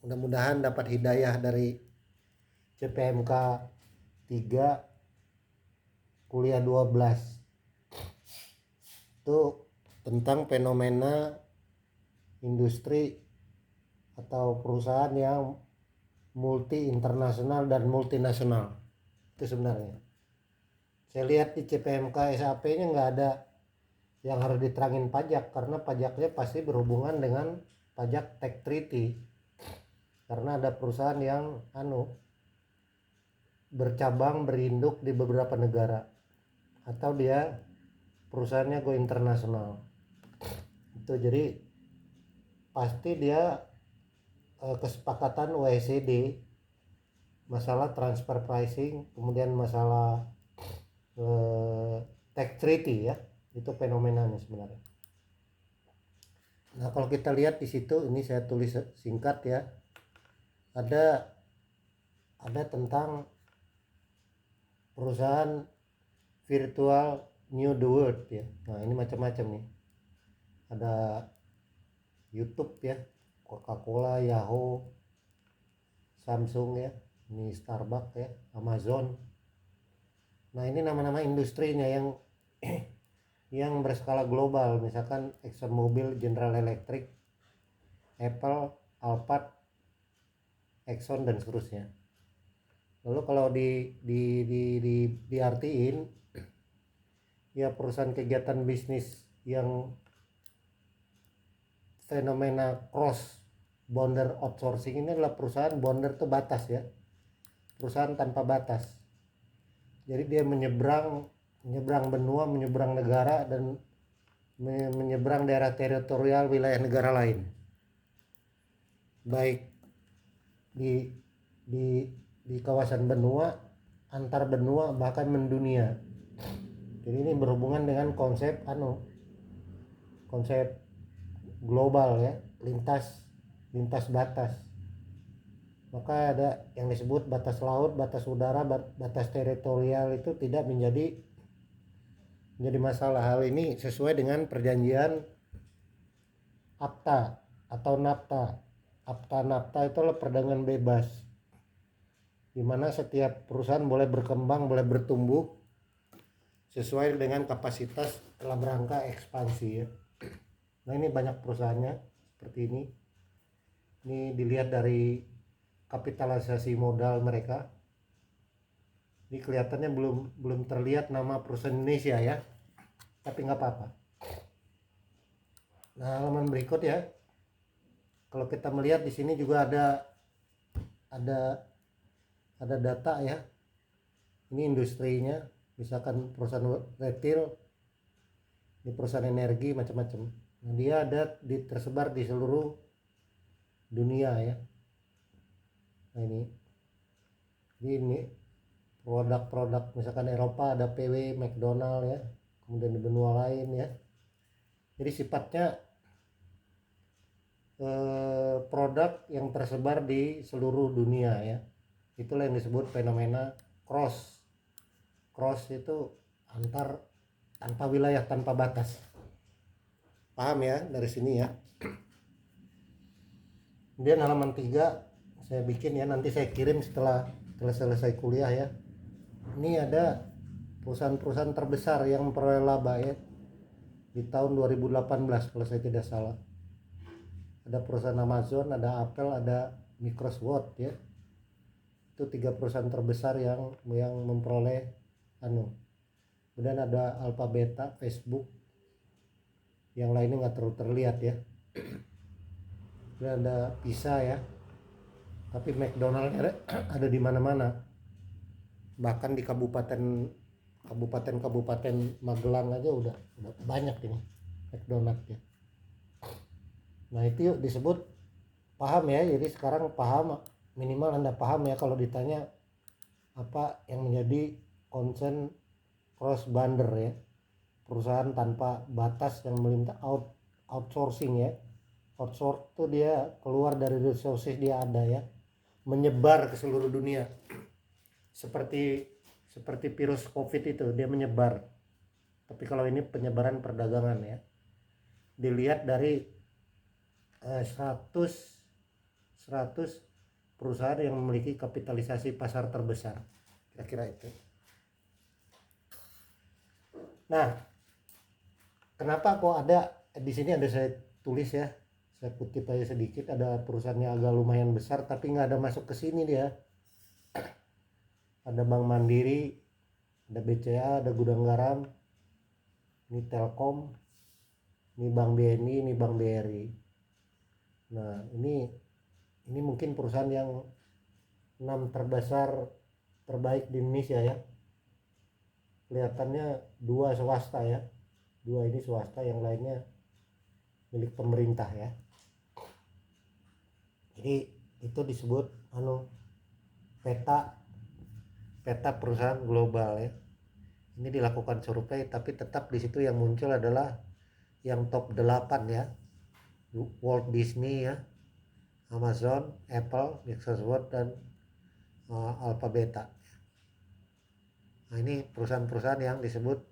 Mudah-mudahan dapat hidayah dari CPMK 3 kuliah 12 itu tentang fenomena industri atau perusahaan yang multi internasional dan multinasional. Itu sebenarnya saya lihat di CPMK SAP-nya nggak ada yang harus diterangin pajak, karena pajaknya pasti berhubungan dengan pajak tax treaty, karena ada perusahaan yang bercabang berinduk di beberapa negara atau dia perusahaannya go internasional. Itu jadi pasti dia kesepakatan OECD masalah transfer pricing, kemudian masalah tax treaty ya, itu fenomenanya sebenarnya. Nah kalau kita lihat di situ, ini saya tulis singkat ya, ada tentang perusahaan virtual new the world ya. Nah ini macam-macam nih, ada YouTube ya, Coca-Cola, Yahoo, Samsung ya, ini Starbucks ya, Amazon. Nah ini nama-nama industrinya yang yang berskala global, misalkan ExxonMobil, General Electric, Apple, Alphard, Exxon dan seterusnya. Lalu kalau diartiin ya, perusahaan kegiatan bisnis yang fenomena cross border outsourcing ini adalah perusahaan border itu batas ya, perusahaan tanpa batas. Jadi dia menyeberang benua, menyeberang negara, dan menyeberang daerah teritorial wilayah negara lain, baik di kawasan benua, antar benua, bahkan mendunia. Jadi ini berhubungan dengan konsep global ya, lintas batas. Maka ada yang disebut batas laut, batas udara, batas teritorial itu tidak menjadi masalah. Hal ini sesuai dengan perjanjian AFTA atau NAFTA. NAFTA itu adalah perdagangan bebas, di mana setiap perusahaan boleh berkembang, boleh bertumbuh sesuai dengan kapasitas dalam rangka ekspansi ya. Nah ini banyak perusahaannya seperti ini. Ini dilihat dari kapitalisasi modal mereka. Ini kelihatannya belum terlihat nama perusahaan Indonesia ya, tapi nggak apa-apa. Nah halaman berikut ya, kalau kita melihat di sini juga ada data ya. Ini industrinya, misalkan perusahaan retail, ini perusahaan energi, macam-macam. Nah, dia tersebar di seluruh dunia ya. Nah ini produk-produk, misalkan Eropa ada PW, McDonald ya, kemudian di benua lain ya. Jadi sifatnya produk yang tersebar di seluruh dunia ya. Itulah yang disebut fenomena cross itu tanpa wilayah, tanpa batas. Paham ya dari sini ya. Kemudian halaman 3 saya bikin ya, nanti saya kirim setelah selesai kuliah ya. Ini ada perusahaan-perusahaan terbesar yang memperoleh laba ya di tahun 2018 kalau saya tidak salah. Ada perusahaan Amazon, ada Apple, ada Microsoft ya. Itu 3 perusahaan terbesar yang memperoleh Kemudian ada Alphabet, Facebook, yang lainnya nggak terlalu terlihat ya. Dan ada Pizza ya, tapi McDonald ada di mana-mana, bahkan di kabupaten Magelang aja udah banyak ini McDonald ya. Nah itu disebut paham ya. Jadi sekarang paham, minimal Anda paham ya kalau ditanya apa yang menjadi concern cross border ya, perusahaan tanpa batas yang melintas, outsourcing ya. Outsource itu dia keluar dari resources dia ada ya, menyebar ke seluruh dunia, seperti virus COVID itu, dia menyebar. Tapi kalau ini penyebaran perdagangan ya, dilihat dari 100 100 perusahaan yang memiliki kapitalisasi pasar terbesar, kira-kira itu. Nah, kenapa kok ada di sini, ada saya tulis ya, saya kutip aja sedikit, ada perusahaannya agak lumayan besar tapi nggak ada masuk ke sini dia. Ada Bank Mandiri, ada BCA, ada Gudang Garam, ini Telkom, ini Bank BNI, ini Bank BRI. Nah, ini mungkin perusahaan yang 6 terbesar terbaik di Indonesia ya. Kelihatannya 2 swasta ya. 2 ini swasta, yang lainnya milik pemerintah ya. Jadi itu disebut peta perusahaan global ya. Ini dilakukan survei, tapi tetap di situ yang muncul adalah yang top 8 ya. Walt Disney ya, Amazon, Apple, Microsoft, dan Alphabet. Nah, ini perusahaan-perusahaan yang disebut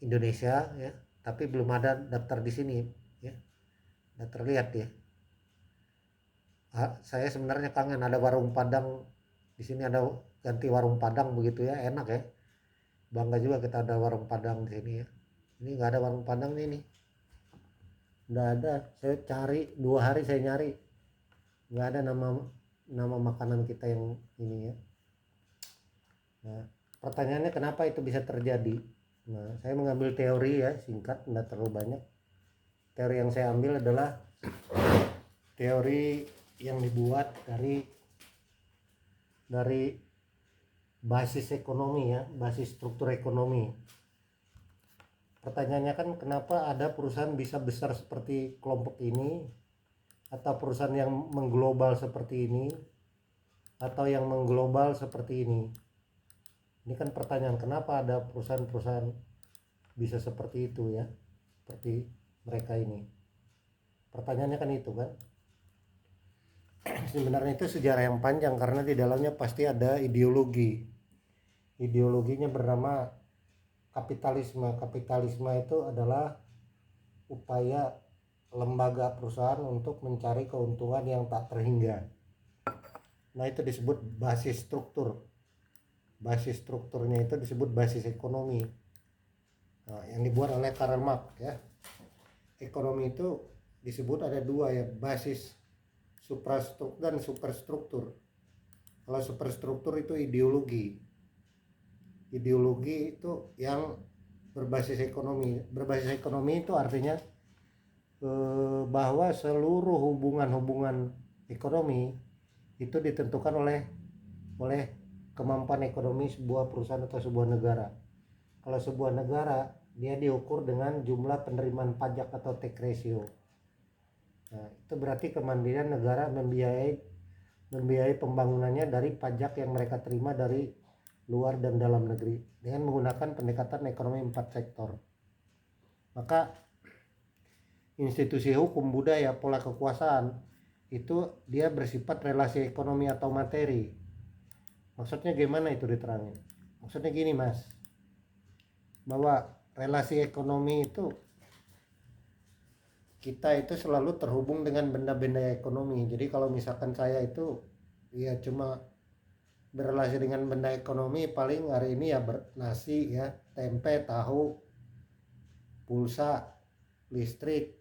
Indonesia ya, tapi belum ada daftar di sini ya. Nggak terlihat ya. Saya sebenarnya kangen ada warung Padang di sini, ada ganti warung Padang begitu ya, enak ya. Bangga juga kita ada warung Padang di sini ya. Ini nggak ada warung Padang nih. Nggak ada. Saya cari 2 hari, saya nyari nggak ada nama makanan kita yang ini ya. Nah, pertanyaannya kenapa itu bisa terjadi? Nah, saya mengambil teori ya, singkat, nggak terlalu banyak. Teori yang saya ambil adalah teori yang dibuat dari basis ekonomi ya, basis struktur ekonomi. Pertanyaannya kan kenapa ada perusahaan bisa besar seperti kelompok ini, atau perusahaan yang mengglobal seperti ini, atau yang mengglobal seperti ini. Ini kan pertanyaan, kenapa ada perusahaan-perusahaan bisa seperti itu ya, seperti mereka ini. Pertanyaannya kan itu kan. Sebenarnya itu sejarah yang panjang, karena di dalamnya pasti ada ideologi. Ideologinya bernama kapitalisme. Kapitalisme itu adalah upaya lembaga perusahaan untuk mencari keuntungan yang tak terhingga. Nah, itu disebut basis struktur. Basis strukturnya itu disebut basis ekonomi. Nah, yang dibuat oleh Karl Marx ya. Ekonomi itu disebut ada 2 ya, basis suprastruktur dan superstruktur. Kalau superstruktur itu ideologi. Ideologi itu yang berbasis ekonomi. Berbasis ekonomi itu artinya bahwa seluruh hubungan-hubungan ekonomi itu ditentukan oleh kemampuan ekonomi sebuah perusahaan atau sebuah negara. Kalau sebuah negara, dia diukur dengan jumlah penerimaan pajak atau tax ratio. Nah, itu berarti kemandirian negara membiayai pembangunannya dari pajak yang mereka terima dari luar dan dalam negeri dengan menggunakan pendekatan ekonomi 4 sektor. Maka institusi hukum, budaya, pola kekuasaan itu dia bersifat relasi ekonomi atau materi. Maksudnya gimana itu diterangin? Maksudnya gini Mas, bahwa relasi ekonomi itu, kita itu selalu terhubung dengan benda-benda ekonomi. Jadi kalau misalkan saya itu ya cuma berrelasi dengan benda ekonomi, paling hari ini ya nasi ya, tempe, tahu, pulsa, listrik,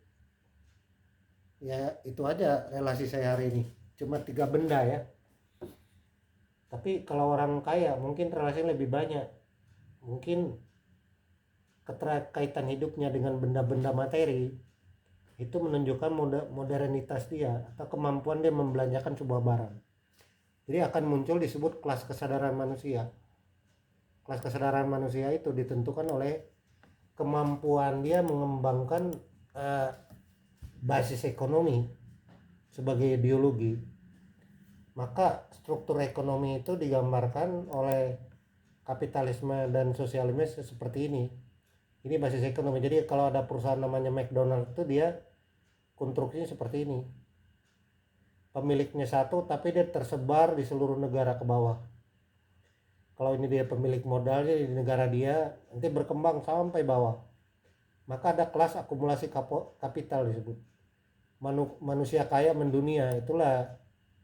ya itu aja relasi saya hari ini, cuma 3 benda ya. Tapi kalau orang kaya mungkin relasinya lebih banyak, mungkin keterkaitan hidupnya dengan benda-benda materi itu menunjukkan modernitas dia atau kemampuan dia membelanjakan sebuah barang. Jadi akan muncul disebut kelas kesadaran manusia. Kelas kesadaran manusia itu ditentukan oleh kemampuan dia mengembangkan basis ekonomi sebagai ideologi. Maka struktur ekonomi itu digambarkan oleh kapitalisme dan sosialisme seperti ini. Ini basis ekonomi. Jadi kalau ada perusahaan namanya McDonald itu dia konstruksinya seperti ini. Pemiliknya satu tapi dia tersebar di seluruh negara ke bawah. Kalau ini dia pemilik modalnya di negara dia, nanti berkembang sampai bawah. Maka ada kelas akumulasi kapital disebut. manusia kaya mendunia. Itulah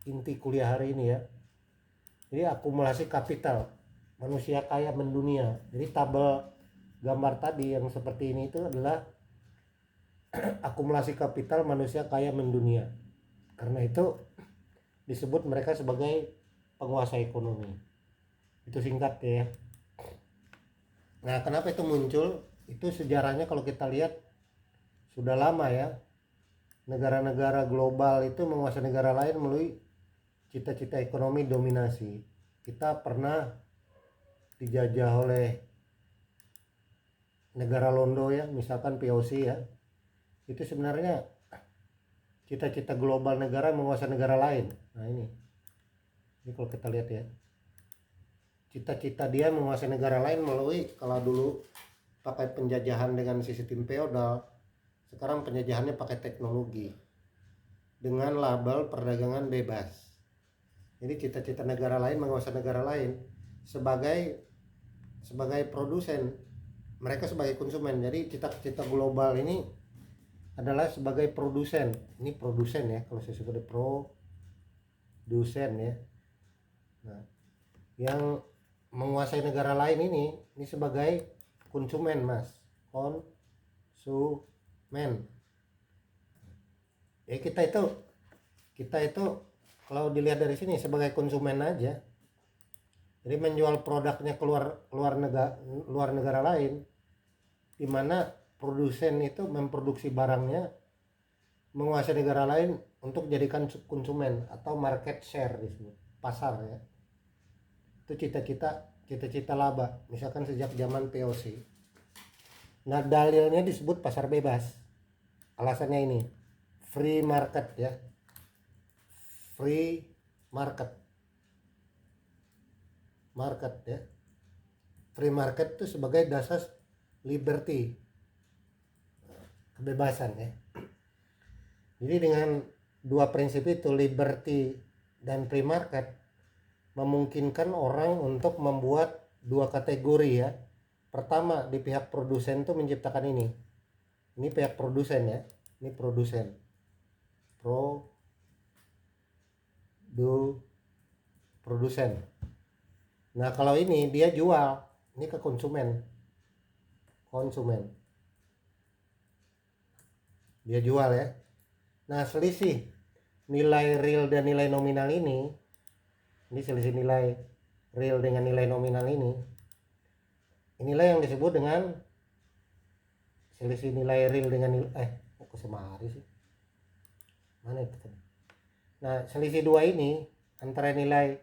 inti kuliah hari ini ya. Jadi akumulasi kapital manusia kaya mendunia. Jadi tabel gambar tadi yang seperti ini itu adalah akumulasi kapital manusia kaya mendunia. Karena itu disebut mereka sebagai penguasa ekonomi. Itu singkat ya. Nah, kenapa itu muncul? Itu sejarahnya kalau kita lihat sudah lama ya. Negara-negara global itu menguasai negara lain melalui cita-cita ekonomi dominasi. Kita pernah dijajah oleh negara Londo ya, misalkan POC ya. Itu sebenarnya cita-cita global negara menguasai negara lain. Nah ini kalau kita lihat ya, cita-cita dia menguasai negara lain melalui, kalau dulu pakai penjajahan dengan sistem feodal, sekarang penjajahannya pakai teknologi dengan label perdagangan bebas. Jadi cita-cita negara lain menguasai negara lain sebagai produsen, mereka sebagai konsumen. Jadi cita-cita global ini adalah sebagai produsen. Ini produsen ya, kalau saya sebut produsen ya. Nah, yang menguasai negara lain ini sebagai konsumen, Mas. Konsumen. Ya kita itu kalau dilihat dari sini sebagai konsumen aja. Jadi menjual produknya luar negara lain, di mana produsen itu memproduksi barangnya menguasai negara lain untuk jadikan konsumen atau market share disebut, pasar ya. Itu cita-cita laba misalkan sejak zaman POC. Nah, dalilnya disebut pasar bebas. Alasannya ini free market ya. Free market ya. Free market itu sebagai dasar liberty, kebebasan ya. Jadi dengan dua prinsip itu, liberty dan free market, memungkinkan orang untuk membuat dua kategori ya. Pertama, di pihak produsen itu menciptakan ini pihak produsen ya, ini produsen, produsen. Nah, kalau ini dia jual ini ke konsumen. Dia jual ya. Nah, selisih nilai real dan nilai nominal ini selisih nilai real dengan nilai nominal inilah yang disebut dengan selisih nilai real dengan nilai kok semari sih? Mana itu tadi? Nah, selisih dua ini antara nilai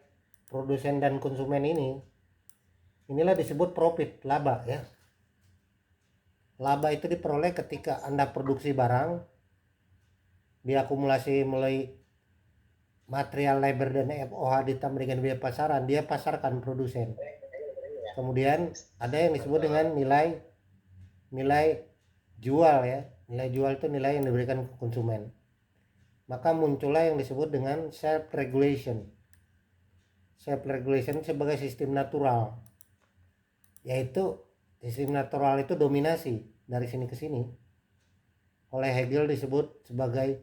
produsen dan konsumen inilah disebut profit, laba ya. Laba itu diperoleh ketika Anda produksi barang, diakumulasi mulai material, labor dan FOH ditambah dengan biaya pasaran, dia pasarkan produsen. Kemudian ada yang disebut dengan nilai jual ya. Nilai jual itu nilai yang diberikan ke konsumen. Maka muncullah yang disebut dengan self regulation. Self regulation sebagai sistem natural, yaitu sistem natural itu dominasi dari sini ke sini. Oleh Hegel disebut sebagai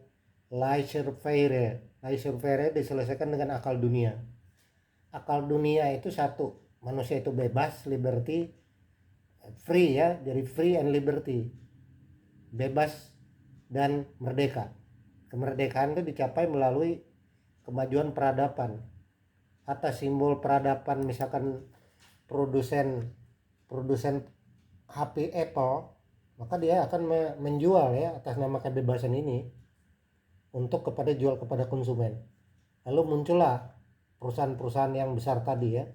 laissez-faire. Laissez-faire diselesaikan dengan akal dunia. Akal dunia itu satu, manusia itu bebas, liberty, free ya, jadi free and liberty, bebas dan merdeka. Kemerdekaan itu dicapai melalui kemajuan peradaban. Atas simbol peradaban, misalkan produsen HP Apple, maka dia akan menjual ya atas nama kebebasan ini untuk jual kepada konsumen. Lalu muncullah perusahaan-perusahaan yang besar tadi ya,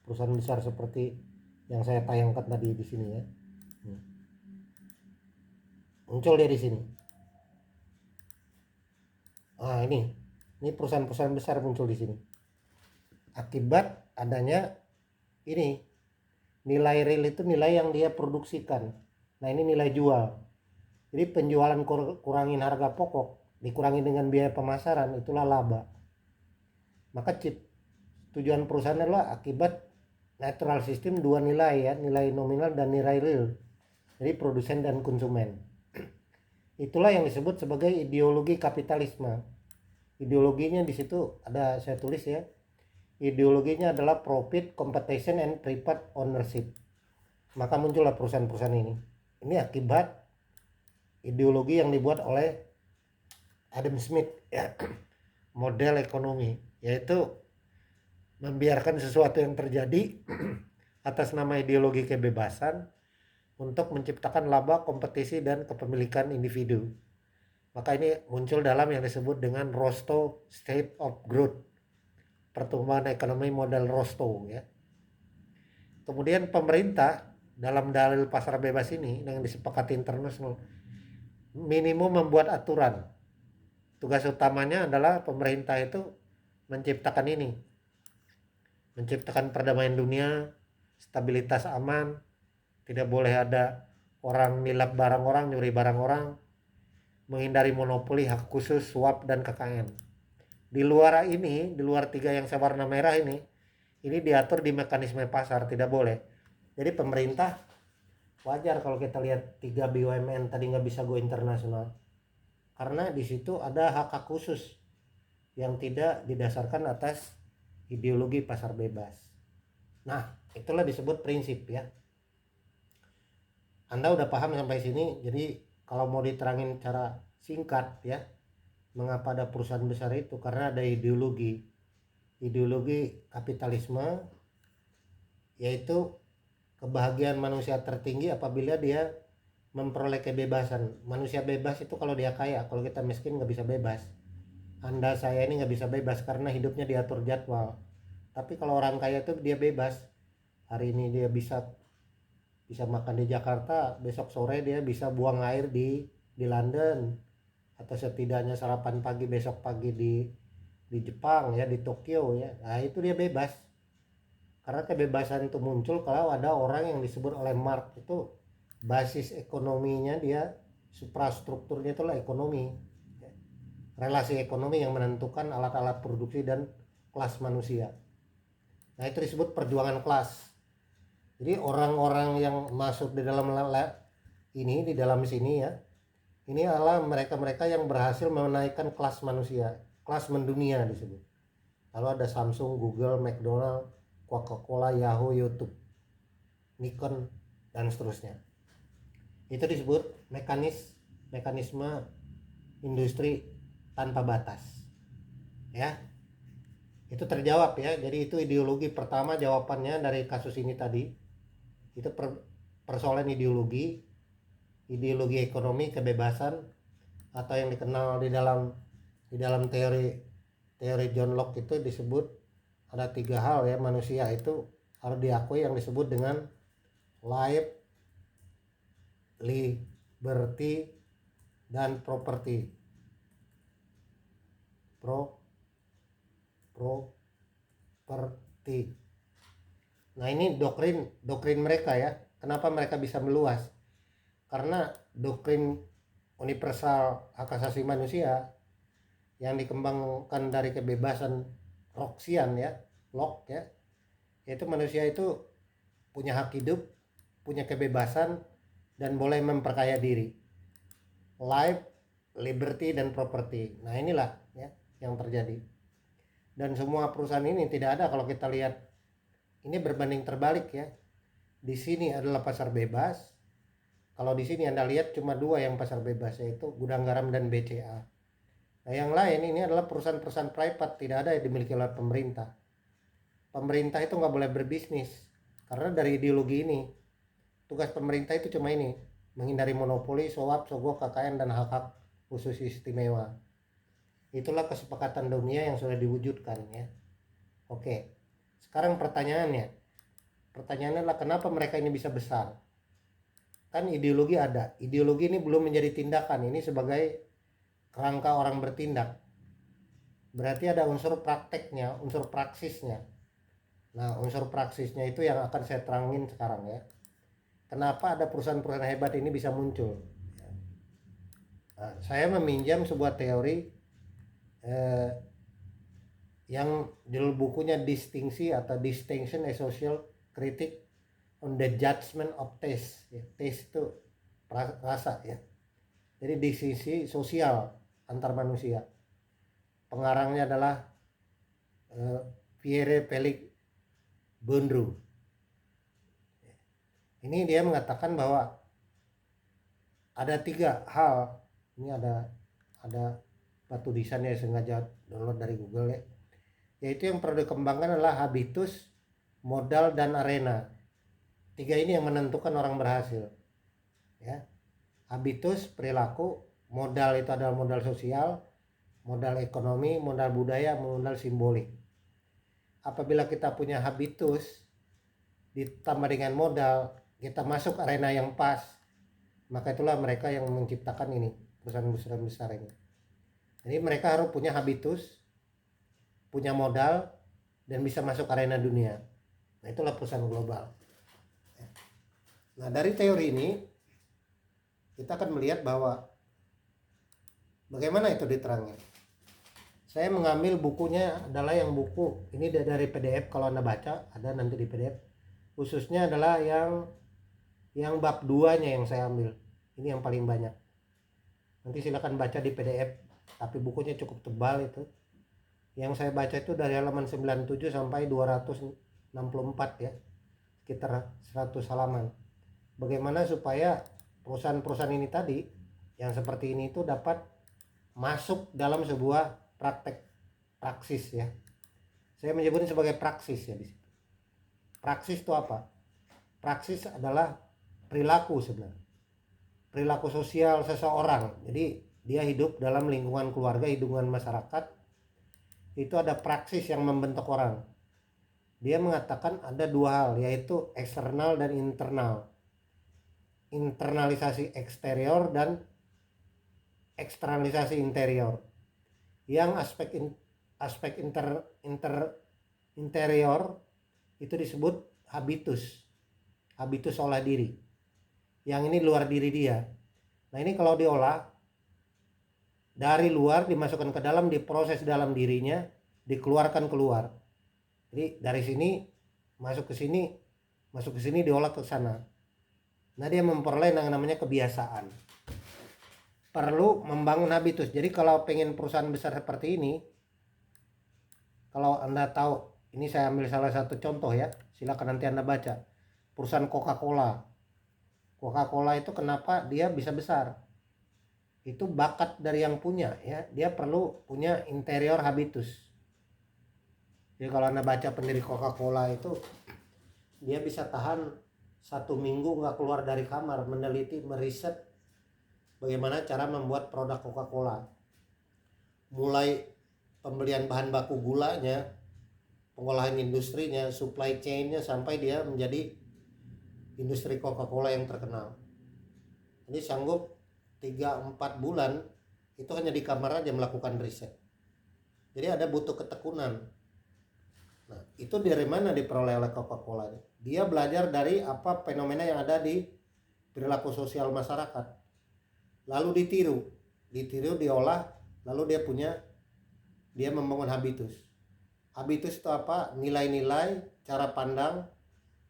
perusahaan besar seperti yang saya tayangkan tadi di sini ya. Muncul dia di sini. Ini perusahaan-perusahaan besar muncul di sini. Akibat adanya ini nilai real itu nilai yang dia produksikan. Nah, ini nilai jual. Jadi penjualan kurangin harga pokok, dikurangi dengan biaya pemasaran, itulah laba. Maka tujuan perusahaan adalah akibat natural system dua nilai ya, nilai nominal dan nilai real. Jadi produsen dan konsumen. Itulah yang disebut sebagai ideologi kapitalisme. Ideologinya di situ ada, saya tulis ya. Ideologinya adalah profit, competition, and private ownership. Maka muncullah perusahaan-perusahaan ini. Ini akibat ideologi yang dibuat oleh Adam Smith ya, model ekonomi, yaitu membiarkan sesuatu yang terjadi atas nama ideologi kebebasan untuk menciptakan laba, kompetisi, dan kepemilikan individu. Maka ini muncul dalam yang disebut dengan Rostow State of Growth, pertumbuhan ekonomi model Rostow ya. Kemudian pemerintah dalam dalil pasar bebas ini yang disepakati internasional minimum membuat aturan. Tugas utamanya adalah pemerintah itu menciptakan ini, menciptakan perdamaian dunia, stabilitas aman, tidak boleh ada orang nilap barang orang, nyuri barang orang, menghindari monopoli, hak khusus, suap, dan KKN. Di luar ini, di luar tiga yang saya warna merah ini diatur di mekanisme pasar, tidak boleh. Jadi pemerintah wajar kalau kita lihat 3 BUMN tadi nggak bisa go internasional, karena di situ ada hak khusus yang tidak didasarkan atas ideologi pasar bebas. Nah, itulah disebut prinsip ya. Anda udah paham sampai sini, jadi kalau mau diterangin cara singkat ya, mengapa ada perusahaan besar itu, karena ada ideologi kapitalisme, yaitu kebahagiaan manusia tertinggi apabila dia memperoleh kebebasan. Manusia bebas itu kalau dia kaya, kalau kita miskin nggak bisa bebas. Anda saya ini nggak bisa bebas karena hidupnya diatur jadwal. Tapi kalau orang kaya itu dia bebas. Hari ini dia bisa makan di Jakarta, besok sore dia bisa buang air di London, atau setidaknya sarapan pagi besok pagi di Jepang ya, di Tokyo ya. Nah, itu dia bebas. Karena kebebasan itu muncul kalau ada orang yang disebut oleh Marx itu basis ekonominya, dia suprastrukturnya itulah ekonomi, relasi ekonomi yang menentukan alat-alat produksi dan kelas manusia. Nah, itu disebut perjuangan kelas. Jadi orang-orang yang masuk di dalam ini, di dalam sini ya, ini adalah mereka-mereka yang berhasil menaikkan kelas manusia, kelas mendunia disebut. Lalu ada Samsung, Google, McDonald, Coca-Cola, Yahoo, YouTube, Nikon, dan seterusnya. Itu disebut mekanisme industri tanpa batas ya. Itu terjawab ya. Jadi itu ideologi pertama, jawabannya dari kasus ini tadi. Itu persoalan ideologi ekonomi kebebasan, atau yang dikenal di dalam teori John Locke itu disebut ada 3 hal ya, manusia itu harus diakui yang disebut dengan life, liberty, dan property. Property. Nah, ini doktrin mereka ya. Kenapa mereka bisa meluas? Karena doktrin universal hak asasi manusia yang dikembangkan dari kebebasan Lockean ya, Locke ya, yaitu manusia itu punya hak hidup, punya kebebasan, dan boleh memperkaya diri. Life, liberty, dan property. Nah, inilah ya yang terjadi. Dan semua perusahaan ini tidak ada, kalau kita lihat ini berbanding terbalik ya. Di sini adalah pasar bebas. Kalau di sini Anda lihat cuma 2 yang pasar bebas, yaitu Gudang Garam dan BCA. Nah, yang lain ini adalah perusahaan-perusahaan private, tidak ada yang dimiliki oleh pemerintah. Pemerintah itu nggak boleh berbisnis karena dari ideologi ini. Tugas pemerintah itu cuma ini, menghindari monopoli, suap, sogok, KKN, dan hak-hak khusus istimewa. Itulah kesepakatan dunia yang sudah diwujudkan ya. Oke, sekarang pertanyaannya adalah kenapa mereka ini bisa besar? Kan ideologi ada, ideologi ini belum menjadi tindakan, ini sebagai kerangka orang bertindak. Berarti ada unsur prakteknya, unsur praksisnya. Nah, unsur praksisnya itu yang akan saya terangin sekarang ya. Kenapa ada perusahaan-perusahaan hebat ini bisa muncul? Nah, saya meminjam sebuah teori yang judul bukunya Distinction a Social Critic on the Judgment of Taste ya. Taste itu rasa ya. Jadi di sisi sosial antar manusia. Pengarangnya adalah Pierre Felix Bondru. Ini dia mengatakan bahwa ada 3 hal. Ini ada batu tulisannya, sengaja download dari Google ya. Yaitu yang perlu dikembangkan adalah habitus, modal, dan arena. 3 ini yang menentukan orang berhasil. Ya. Habitus, perilaku, modal itu adalah modal sosial, modal ekonomi, modal budaya, modal simbolik. Apabila kita punya habitus ditambah dengan modal, kita masuk arena yang pas, maka itulah mereka yang menciptakan ini, perusahaan besar ini. Jadi mereka harus punya habitus, punya modal, dan bisa masuk arena dunia. Nah, itulah perusahaan global. Nah, dari teori ini kita akan melihat bahwa bagaimana itu diterangkan. Saya mengambil bukunya adalah yang buku ini dari PDF, kalau Anda baca ada nanti di PDF. Khususnya adalah yang bab 2-nya yang saya ambil. Ini yang paling banyak. Nanti silakan baca di PDF, tapi bukunya cukup tebal itu. Yang saya baca itu dari halaman 97 sampai 264 ya. Sekitar 100 halaman. Bagaimana supaya perusahaan-perusahaan ini tadi yang seperti ini itu dapat masuk dalam sebuah praksis ya. Saya menyebutnya sebagai praksis ya di situ. Praksis itu apa? Praksis adalah perilaku sebenarnya. Perilaku sosial seseorang. Jadi dia hidup dalam lingkungan keluarga, lingkungan masyarakat. Itu ada praksis yang membentuk orang. Dia mengatakan ada 2 hal, yaitu eksternal dan internal. Internalisasi eksterior dan eksternalisasi interior. Yang aspek interior itu disebut habitus olah diri. Yang ini luar diri dia. Nah, ini kalau diolah dari luar dimasukkan ke dalam, diproses dalam dirinya, dikeluarkan keluar. Jadi dari sini masuk ke sini diolah ke sana. Nah, dia memperoleh yang namanya kebiasaan. Perlu membangun habitus. Jadi kalau pengen perusahaan besar seperti ini, kalau Anda tahu, ini saya ambil salah satu contoh ya, silakan nanti Anda baca. Perusahaan Coca-Cola. Coca-Cola itu kenapa dia bisa besar? Itu bakat dari yang punya ya. Dia perlu punya interior habitus. Jadi kalau Anda baca pendiri Coca-Cola itu, dia bisa tahan 1 minggu nggak keluar dari kamar, meneliti, meriset bagaimana cara membuat produk Coca-Cola. Mulai pembelian bahan baku gulanya, pengolahan industrinya, supply chainnya, sampai dia menjadi industri Coca-Cola yang terkenal. Ini sanggup 3-4 bulan itu hanya di kamar aja melakukan riset. Jadi ada butuh ketekunan. Nah, itu dari mana diperoleh oleh Coca-Cola? Dia belajar dari apa fenomena yang ada di perilaku sosial masyarakat. Lalu ditiru, diolah, lalu dia membangun habitus. Habitus itu apa? Nilai-nilai, cara pandang,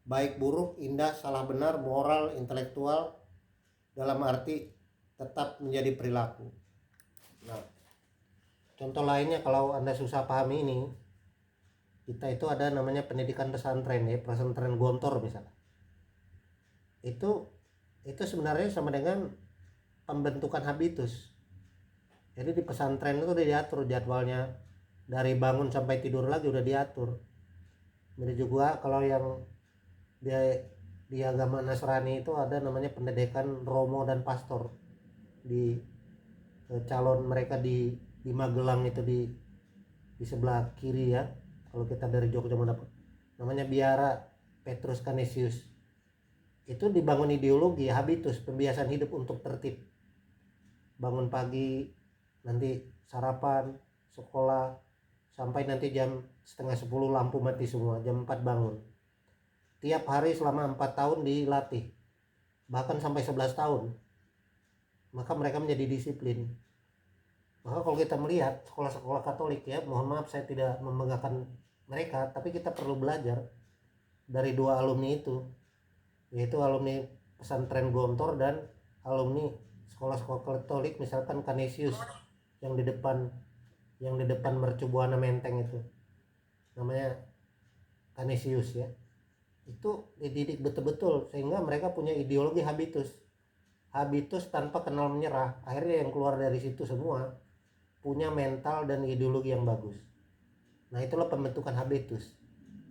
baik buruk, indah, salah benar, moral, intelektual, dalam arti tetap menjadi perilaku. Nah, contoh lainnya kalau Anda susah pahami ini, kita itu ada namanya pendidikan pesantren ya, pesantren Gontor misalnya. Itu sebenarnya sama dengan pembentukan habitus. Jadi di pesantren itu udah diatur jadwalnya, dari bangun sampai tidur lagi udah diatur. Jadi juga kalau yang di agama Nasrani itu ada namanya pendidikan romo dan pastor. Di calon mereka di Magelang itu di sebelah kiri ya. Kalau kita dari Jogja mendapat namanya Biara Petrus Canisius. Itu dibangun ideologi habitus, pembiasaan hidup untuk tertib. Bangun pagi, nanti sarapan, sekolah, sampai nanti jam 9:30 lampu mati semua, jam 4 bangun. Tiap hari selama 4 tahun dilatih, bahkan sampai 11 tahun. Maka mereka menjadi disiplin. Maka kalau kita melihat sekolah-sekolah Katolik ya, mohon maaf saya tidak membanggakan mereka, tapi kita perlu belajar dari 2 alumni itu, yaitu alumni pesantren Gontor dan alumni sekolah-sekolah Katolik, misalkan Canisius yang di depan Mercu Buana Menteng itu namanya Canisius ya, itu dididik betul-betul sehingga mereka punya ideologi habitus tanpa kenal menyerah. Akhirnya yang keluar dari situ semua punya mental dan ideologi yang bagus. Nah itulah pembentukan habitus.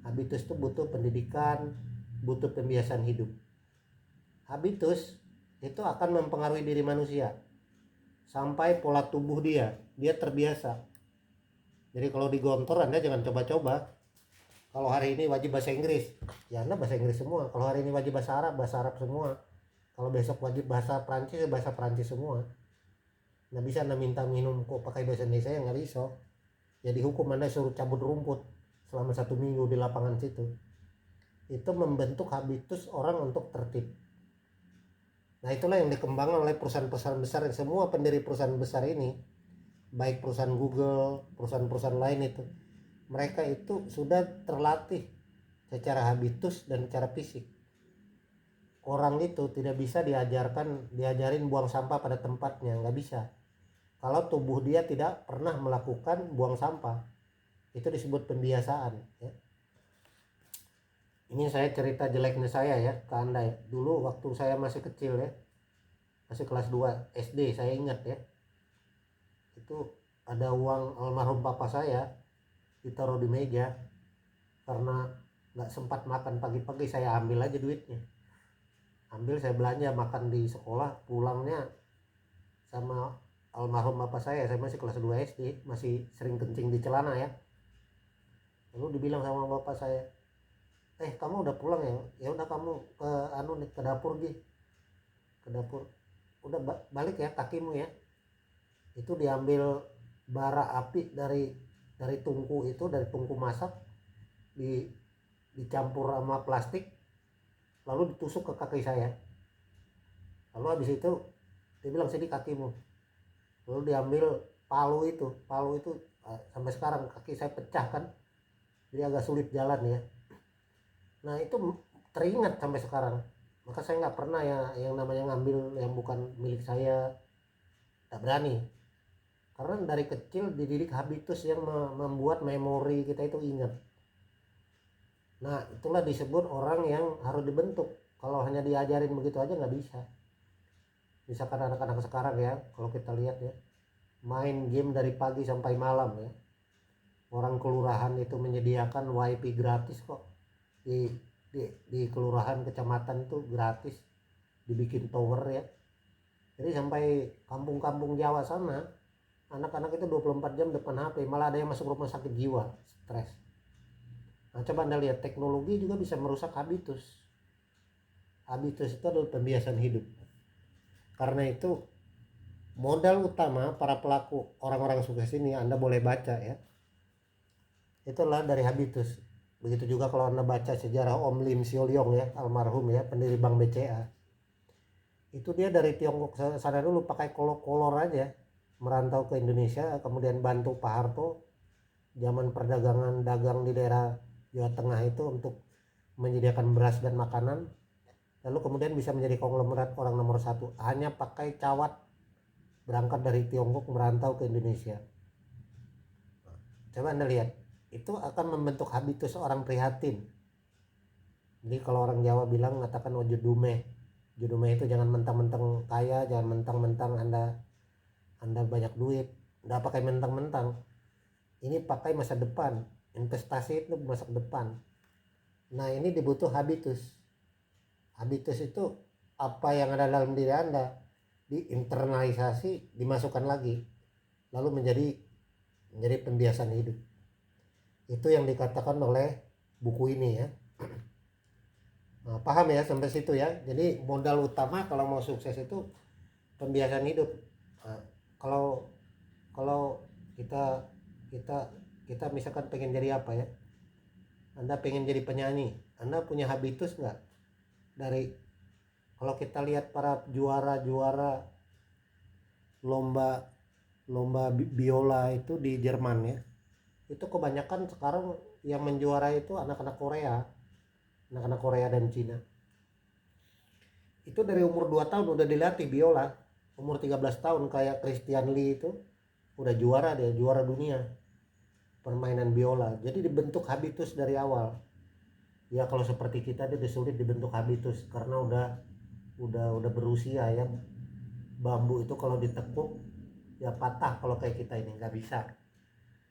Habitus itu butuh pendidikan, butuh pembiasaan hidup. Habitus itu akan mempengaruhi diri manusia sampai pola tubuh dia terbiasa. Jadi kalau digontor Anda jangan coba-coba. Kalau hari ini wajib bahasa Inggris, ya Anda bahasa Inggris semua. Kalau hari ini wajib bahasa Arab semua. Kalau besok wajib bahasa Prancis, ya bahasa Prancis semua. Nggak bisa Anda minta minum kok pakai bahasa Indonesia, nggak bisa. Jadi hukum Anda suruh cabut rumput selama 1 minggu di lapangan situ. Itu membentuk habitus orang untuk tertib. Nah itulah yang dikembangkan oleh perusahaan-perusahaan besar. Semua pendiri perusahaan besar ini, baik perusahaan Google, perusahaan-perusahaan lain itu, mereka itu sudah terlatih secara habitus dan secara fisik. Orang itu tidak bisa diajarin buang sampah pada tempatnya, nggak bisa. Kalau tubuh dia tidak pernah melakukan buang sampah, itu disebut pembiasaan ya. Ini saya cerita jeleknya saya ya ke Anda ya. Dulu waktu saya masih kecil ya, masih kelas 2 SD, saya ingat ya, itu ada uang almarhum papa saya ditaruh di meja. Karena nggak sempat makan pagi-pagi, saya ambil aja duitnya, saya belanja makan di sekolah. Pulangnya sama almarhum bapak saya masih kelas 2 SD, masih sering kencing di celana ya. Lalu dibilang sama bapak saya, kamu udah pulang ya? Ya udah kamu ke dapur ke dapur. Udah balik ya kakimu ya. Itu diambil bara api dari tungku itu, dari tungku masak, dicampur sama plastik, lalu ditusuk ke kaki saya. Lalu habis itu dia bilang sini kakimu. Lalu diambil palu itu sampai sekarang kaki saya pecah kan, jadi agak sulit jalan ya. Nah itu teringat sampai sekarang. Maka saya nggak pernah ya yang namanya ngambil yang bukan milik saya, tak berani. Karena dari kecil dididik habitus yang membuat memori kita itu ingat. Nah itulah disebut orang yang harus dibentuk. Kalau hanya diajarin begitu aja nggak bisa. Misalkan anak-anak sekarang ya, kalau kita lihat ya, main game dari pagi sampai malam ya. Orang kelurahan itu menyediakan WiFi gratis kok. Di kelurahan kecamatan itu gratis, dibikin tower ya. Jadi sampai kampung-kampung Jawa sana, anak-anak itu 24 jam depan HP. Malah ada yang masuk rumah sakit jiwa, stres. Nah coba Anda lihat, teknologi juga bisa merusak habitus. Habitus itu adalah pembiasaan hidup. Karena itu modal utama para pelaku orang-orang sukses ini Anda boleh baca ya, itulah dari habitus. Begitu juga kalau Anda baca sejarah Om Lim Siol-yong ya, almarhum ya, pendiri Bank BCA. Itu dia dari Tiongkok sana dulu pakai kolor aja, merantau ke Indonesia, kemudian bantu Pak Harto zaman perdagangan dagang di daerah Jawa Tengah itu untuk menyediakan beras dan makanan. Lalu kemudian bisa menjadi konglomerat orang nomor 1 hanya pakai cawat, berangkat dari Tiongkok merantau ke Indonesia. Coba Anda lihat, itu akan membentuk habitus orang prihatin. Jadi kalau orang Jawa bilang mengatakan judume itu jangan mentang-mentang kaya, jangan mentang-mentang Anda banyak duit. Nggak pakai mentang-mentang, ini pakai masa depan, investasi itu masa depan. Nah ini dibutuh habitus. Habitus itu apa yang ada dalam diri Anda diinternalisasi, dimasukkan lagi, lalu menjadi pembiasaan hidup. Itu yang dikatakan oleh buku ini ya. Nah, paham ya sampai situ ya. Jadi modal utama kalau mau sukses itu pembiasaan hidup. Nah, kalau kita misalkan pengen jadi apa ya, Anda pengen jadi penyanyi, Anda punya habitus nggak? Kalau kita lihat para juara lomba biola itu di Jerman ya, itu kebanyakan sekarang yang menjuara itu anak-anak Korea dan Cina. Itu dari umur 2 tahun udah dilatih biola. umur 13 tahun kayak Christian Lee itu udah juara, dia juara dunia permainan biola. Jadi dibentuk habitus dari awal. Ya kalau seperti kita dia sulit dibentuk habitus karena udah berusia ya. Bambu itu kalau ditekuk ya patah, kalau kayak kita ini nggak bisa.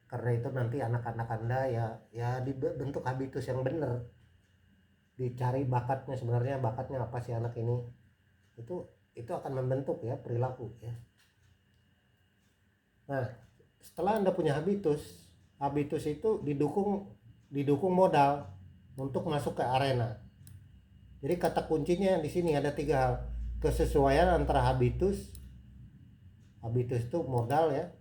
Karena itu nanti anak-anak Anda ya dibentuk habitus yang benar. Dicari bakatnya, sebenarnya bakatnya apa sih anak ini. Itu akan membentuk ya perilaku ya. Nah, setelah Anda punya habitus itu didukung modal untuk masuk ke arena. Jadi kata kuncinya di sini ada 3 hal. Kesesuaian antara habitus itu modal ya.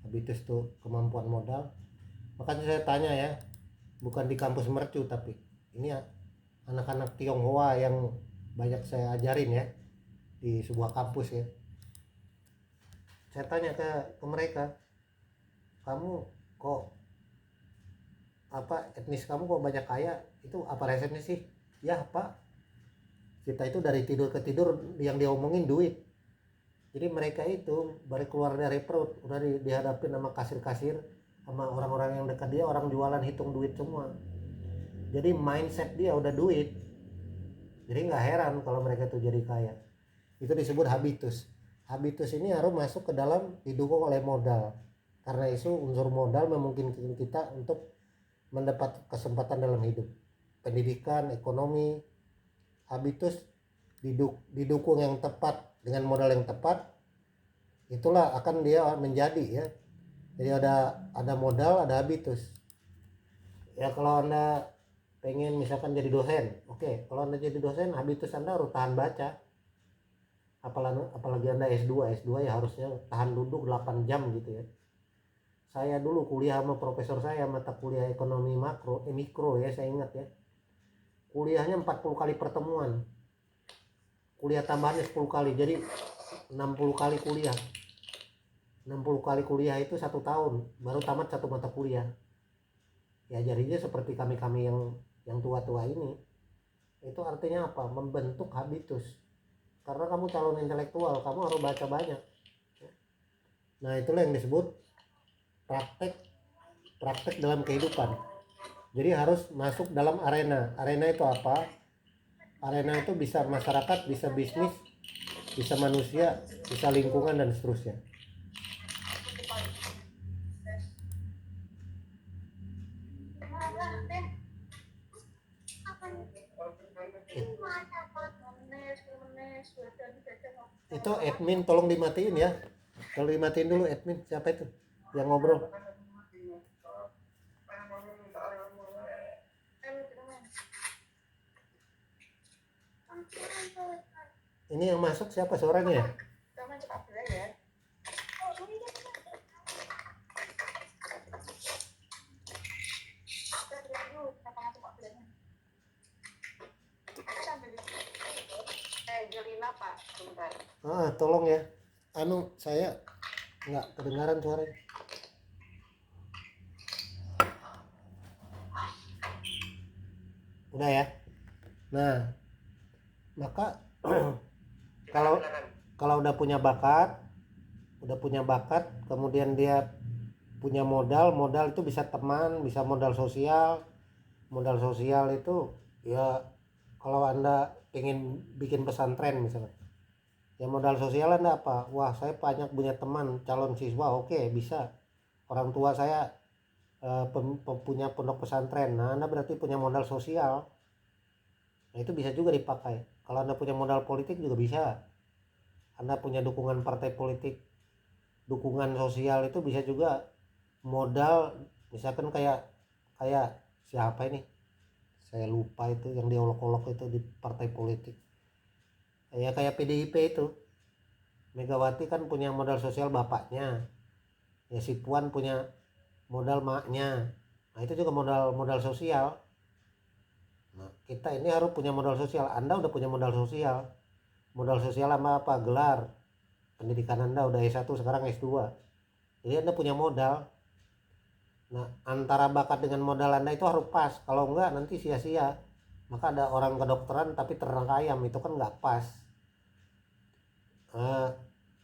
Habitus itu kemampuan modal. Makanya saya tanya ya, bukan di kampus Mercu tapi ini ya, anak-anak Tionghoa yang banyak saya ajarin ya di sebuah kampus ya. Saya tanya ke mereka, kamu kok etnis kamu kok banyak kaya, itu apa resepnya sih? Ya Pak, kita itu dari tidur ke tidur yang diomongin duit. Jadi mereka itu baru keluar dari perut udah dihadapin sama kasir-kasir, sama orang-orang yang dekat dia, orang jualan hitung duit semua. Jadi mindset dia udah duit. Jadi nggak heran kalau mereka itu jadi kaya. Itu disebut habitus. Habitus ini harus masuk ke dalam, didukung oleh modal. Karena itu unsur modal memungkinkan kita untuk mendapat kesempatan dalam hidup. Pendidikan, ekonomi, habitus didukung yang tepat dengan modal yang tepat, itulah akan dia menjadi ya. Jadi ada modal, ada habitus. Ya kalau Anda pengen misalkan jadi dosen, oke, kalau Anda jadi dosen, habitus Anda harus tahan baca. Apalagi Anda S2 ya harusnya tahan duduk 8 jam gitu ya. Saya dulu kuliah sama profesor saya mata kuliah ekonomi mikro ya, saya ingat ya. Kuliahnya 40 kali pertemuan. Kuliah tambahannya 10 kali, jadi 60 kali kuliah. 60 kali kuliah itu 1 tahun, baru tamat 1 mata kuliah. Ya jadinya seperti kami yang tua-tua ini. Itu artinya apa? Membentuk habitus. Karena kamu calon intelektual, kamu harus baca banyak. Nah itulah yang disebut praktek dalam kehidupan. Jadi harus masuk dalam arena. Arena itu apa? Arena itu bisa masyarakat, bisa bisnis, bisa manusia, bisa lingkungan dan seterusnya. Itu admin tolong dimatiin ya. Tolong dimatiin dulu admin. Siapa itu yang ngobrol? Ini yang masuk siapa suaranya ya? Tolong ya. Saya nggak kedengaran suaranya. Udah ya. Nah, maka kalau udah punya bakat, kemudian dia punya modal itu bisa teman, bisa modal sosial. Modal sosial itu ya kalau Anda ingin bikin pesantren misalnya, ya modal sosial Anda apa? Wah, saya banyak punya teman calon siswa, oke, bisa. Orang tua saya punya pondok pesantren. Nah, Anda berarti punya modal sosial. Nah, itu bisa juga dipakai. Kalau Anda punya modal politik juga bisa. Anda punya dukungan partai politik, dukungan sosial itu bisa juga modal. Misalkan kayak siapa ini? Saya lupa itu yang diolok-olok itu di partai politik. Ya kayak PDIP itu. Megawati kan punya modal sosial bapaknya. Ya si Puan punya modal maknya. Nah, itu juga modal sosial. Nah, kita ini harus punya modal sosial. Anda udah punya modal sosial. Modal sosial apa? Gelar. Pendidikan Anda udah S1, sekarang S2. Jadi Anda punya modal. Nah, antara bakat dengan modal Anda itu harus pas. Kalau enggak nanti sia-sia. Maka ada orang kedokteran tapi ternak ayam, itu kan enggak pas.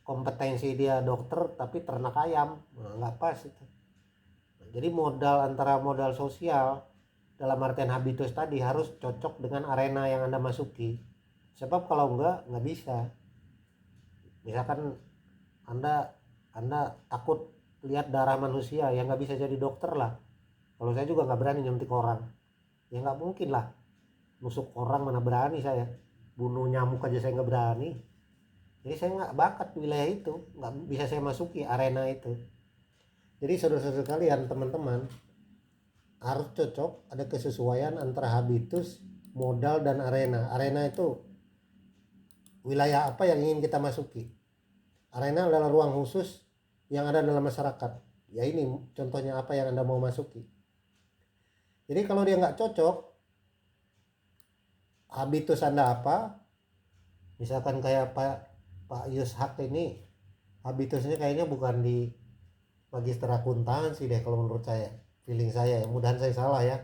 kompetensi dia dokter tapi ternak ayam, nggak pas itu. Jadi modal sosial dalam artian habitus tadi harus cocok dengan arena yang Anda masuki. Sebab kalau nggak bisa. Misalkan anda takut lihat darah manusia, ya nggak bisa jadi dokter lah. Kalau saya juga nggak berani nyuntik orang, ya nggak mungkin lah. Nusuk orang mana berani saya, bunuh nyamuk aja saya nggak berani. Jadi saya nggak bakat wilayah itu, nggak bisa saya masuki arena itu. Jadi saudara-saudara kalian, teman-teman, harus cocok, ada kesesuaian antara habitus, modal, dan arena. Arena itu wilayah apa yang ingin kita masuki. Arena adalah ruang khusus yang ada dalam masyarakat. Ya ini contohnya apa yang Anda mau masuki. Jadi kalau dia nggak cocok, habitus Anda apa, misalkan kayak Pak Yushak ini, habitusnya kayaknya bukan di magister akuntansi deh kalau menurut saya, feeling saya ya, mudahan saya salah ya.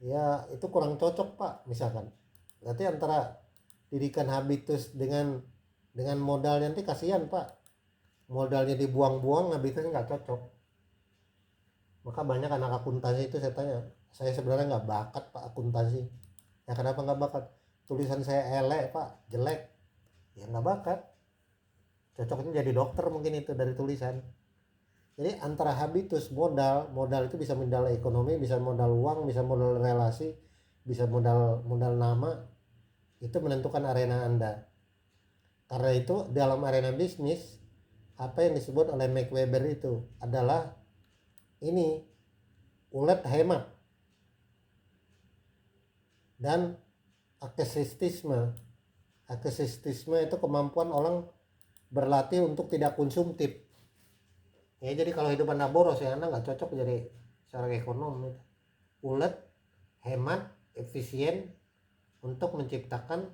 Ya itu kurang cocok Pak, misalkan. Berarti antara didikan habitus dengan modalnya, nanti kasihan Pak, modalnya dibuang-buang, habitusnya nggak cocok. Maka banyak anak akuntansi itu saya tanya, saya sebenarnya nggak bakat Pak akuntansi. Ya kenapa nggak bakat? Tulisan saya elek Pak, jelek. Ya nggak bakat. Cocoknya jadi dokter mungkin itu dari tulisan. Jadi antara habitus, modal itu bisa modal ekonomi, bisa modal uang, bisa modal relasi, bisa modal nama. Itu menentukan arena Anda. Karena itu dalam arena bisnis, apa yang disebut oleh Max Weber itu adalah ini, ulet hemat dan aksesisme. Aksesisme itu kemampuan orang berlatih untuk tidak konsumtif. Ya jadi kalau hidup Anda boros ya Anda nggak cocok jadi seorang ekonom. Ulet, hemat, efisien untuk menciptakan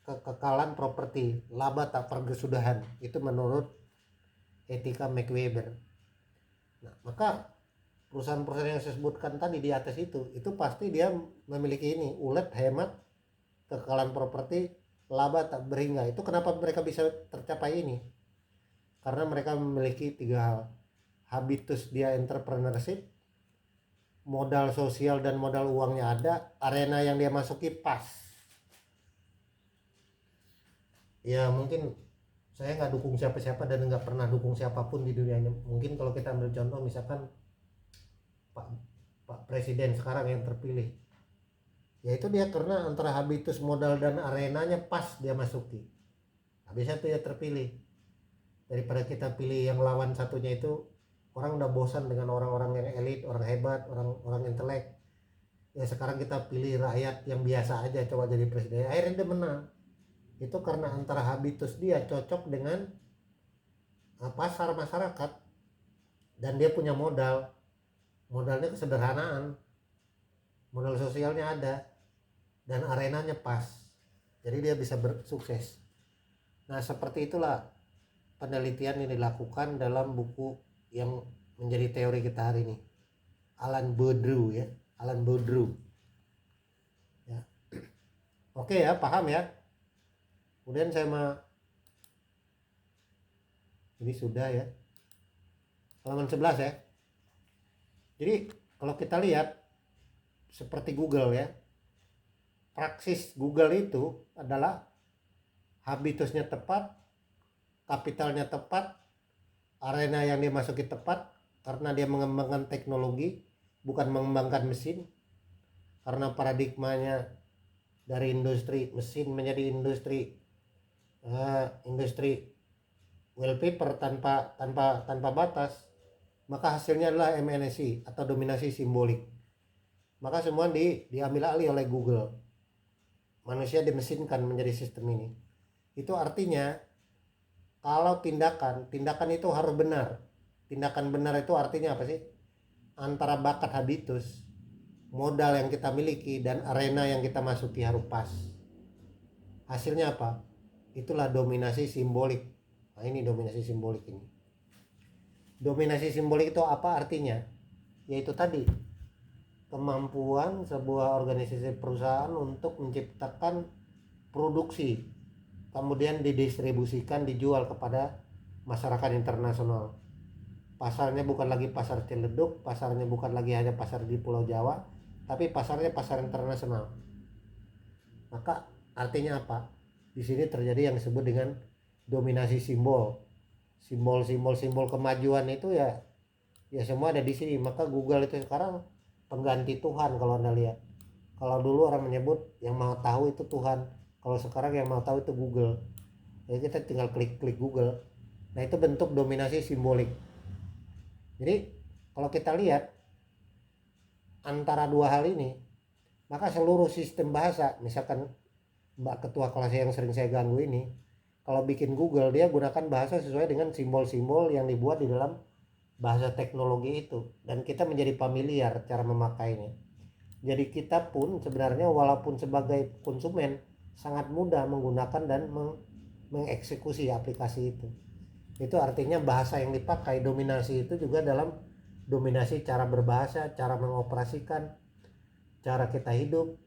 kekekalan properti, laba tak pergesudahan. Itu menurut etika Max Weber. Nah, maka perusahaan-perusahaan yang saya sebutkan tadi di atas itu pasti dia memiliki ini, ulet, hemat, kekekalan properti, laba tak berhingga. Itu kenapa mereka bisa tercapai ini? Karena mereka memiliki 3 hal. Habitus dia entrepreneurship, modal sosial dan modal uangnya ada, arena yang dia masuki pas. Ya mungkin saya nggak dukung siapa-siapa dan nggak pernah dukung siapapun di dunianya. Mungkin kalau kita ambil contoh misalkan Pak Presiden sekarang yang terpilih, yaitu dia karena antara habitus, modal, dan arenanya pas dia masuki. Habis itu dia terpilih. Daripada kita pilih yang lawan satunya itu, orang udah bosan dengan orang-orang yang elit, orang hebat, orang intelek. Ya sekarang kita pilih rakyat yang biasa aja coba jadi presiden. Akhirnya dia menang. Itu karena antara habitus dia cocok dengan pasar masyarakat dan dia punya modalnya kesederhanaan, modal sosialnya ada, dan arenanya pas, jadi dia bisa bersukses. Nah seperti itulah penelitian yang dilakukan dalam buku yang menjadi teori kita hari ini, Alan Boudreau ya, Alan Boudreau ya. Oke ya, paham ya. Kemudian saya ini sudah ya, halaman 11 ya. Jadi kalau kita lihat seperti Google ya, praksis Google itu adalah habitusnya tepat, kapitalnya tepat, arena yang dimasuki tepat, karena dia mengembangkan teknologi bukan mengembangkan mesin. Karena paradigmanya dari industri mesin menjadi industri wallpaper tanpa batas, maka hasilnya adalah MNC atau dominasi simbolik. Maka semua diambil alih oleh Google. Manusia dimesinkan menjadi sistem ini. Itu artinya kalau tindakan itu harus benar. Tindakan benar itu artinya apa sih? Antara bakat habitus, modal yang kita miliki, dan arena yang kita masuki harus pas. Hasilnya apa? Itulah dominasi simbolik. Nah ini dominasi simbolik ini. Dominasi simbolik itu apa artinya? Yaitu tadi, kemampuan sebuah organisasi perusahaan untuk menciptakan produksi kemudian didistribusikan, dijual kepada masyarakat internasional. Pasarnya bukan lagi pasar Ciledug, pasarnya bukan lagi hanya pasar di Pulau Jawa, tapi pasarnya pasar internasional. Maka artinya apa? Di sini terjadi yang disebut dengan dominasi simbol. Simbol kemajuan itu ya semua ada di sini. Maka Google itu sekarang pengganti Tuhan kalau Anda lihat. Kalau dulu orang menyebut yang mau tahu itu Tuhan, kalau sekarang yang mau tahu itu Google. Jadi kita tinggal klik Google. Nah, itu bentuk dominasi simbolik. Jadi kalau kita lihat antara dua hal ini, maka seluruh sistem bahasa, misalkan Mbak Ketua kelas yang sering saya ganggu ini, kalau bikin Google dia gunakan bahasa sesuai dengan simbol-simbol yang dibuat di dalam bahasa teknologi itu, dan kita menjadi familiar cara memakainya. Jadi kita pun sebenarnya walaupun sebagai konsumen sangat mudah menggunakan dan mengeksekusi aplikasi itu. Itu artinya bahasa yang dipakai, dominasi itu juga dalam dominasi cara berbahasa, cara mengoperasikan, cara kita hidup,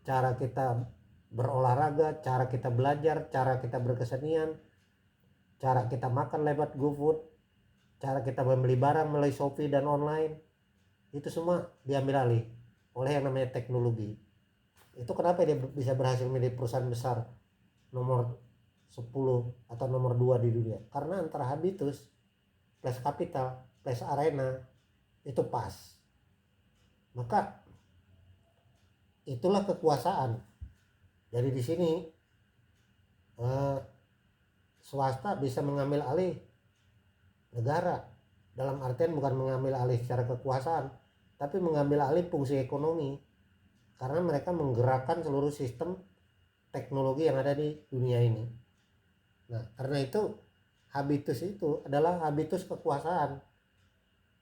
cara kita berolahraga, cara kita belajar, cara kita berkesenian, cara kita makan lewat GoFood, cara kita membeli barang melalui Shopee dan online. Itu semua diambil alih oleh yang namanya teknologi. Itu kenapa dia bisa berhasil menjadi perusahaan besar nomor 10 atau nomor 2 di dunia, karena antara habitus plus kapital plus arena itu pas. Maka itulah kekuasaan. Jadi di sini swasta bisa mengambil alih negara, dalam artian bukan mengambil alih secara kekuasaan, tapi mengambil alih fungsi ekonomi, karena mereka menggerakkan seluruh sistem teknologi yang ada di dunia ini. Nah, karena itu habitus itu adalah habitus kekuasaan.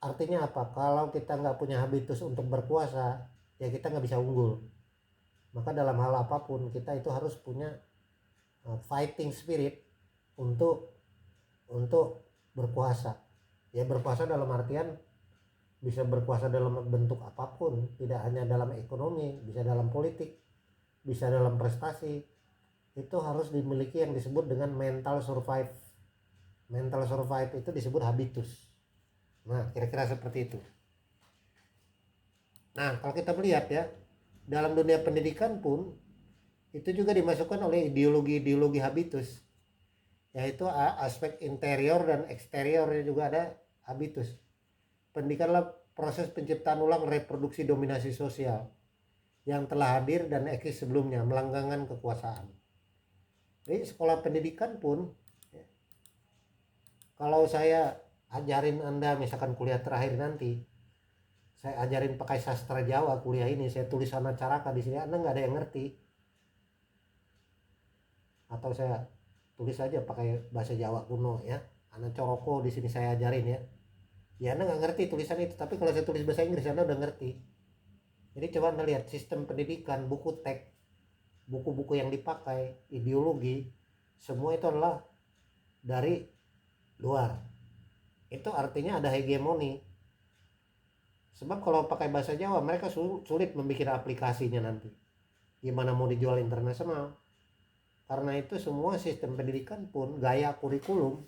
Artinya apa? Kalau kita nggak punya habitus untuk berkuasa, ya kita nggak bisa unggul. Maka dalam hal apapun kita itu harus punya fighting spirit untuk berkuasa. Ya, berkuasa dalam artian bisa berkuasa dalam bentuk apapun, tidak hanya dalam ekonomi, bisa dalam politik, bisa dalam prestasi. Itu harus dimiliki yang disebut dengan mental survive. Mental survive itu disebut habitus. Nah, kira-kira seperti itu. Nah, kalau kita melihat ya, dalam dunia pendidikan pun itu juga dimasukkan oleh ideologi-ideologi habitus, yaitu aspek interior dan eksteriornya juga ada habitus. Pendidikanlah proses penciptaan ulang reproduksi dominasi sosial yang telah hadir dan eksis sebelumnya, melanggengkan kekuasaan. Jadi sekolah pendidikan pun, kalau saya ajarin Anda misalkan kuliah terakhir nanti, saya ajarin pakai sastra Jawa kuliah ini, saya tulis Anacaraka di sini, Anda nggak ada yang ngerti. Atau saya tulis aja pakai bahasa Jawa kuno ya, Anacoroko di sini saya ajarin ya. Ya Anda nggak ngerti tulisan itu, tapi kalau saya tulis bahasa Inggris Anda udah ngerti. Jadi coba Anda lihat sistem pendidikan, buku teks, buku-buku yang dipakai, ideologi, semua itu adalah dari luar. Itu artinya ada hegemoni. Sebab kalau pakai bahasa Jawa mereka sulit membuat aplikasinya nanti. Gimana mau dijual internasional? Karena itu semua sistem pendidikan pun gaya kurikulum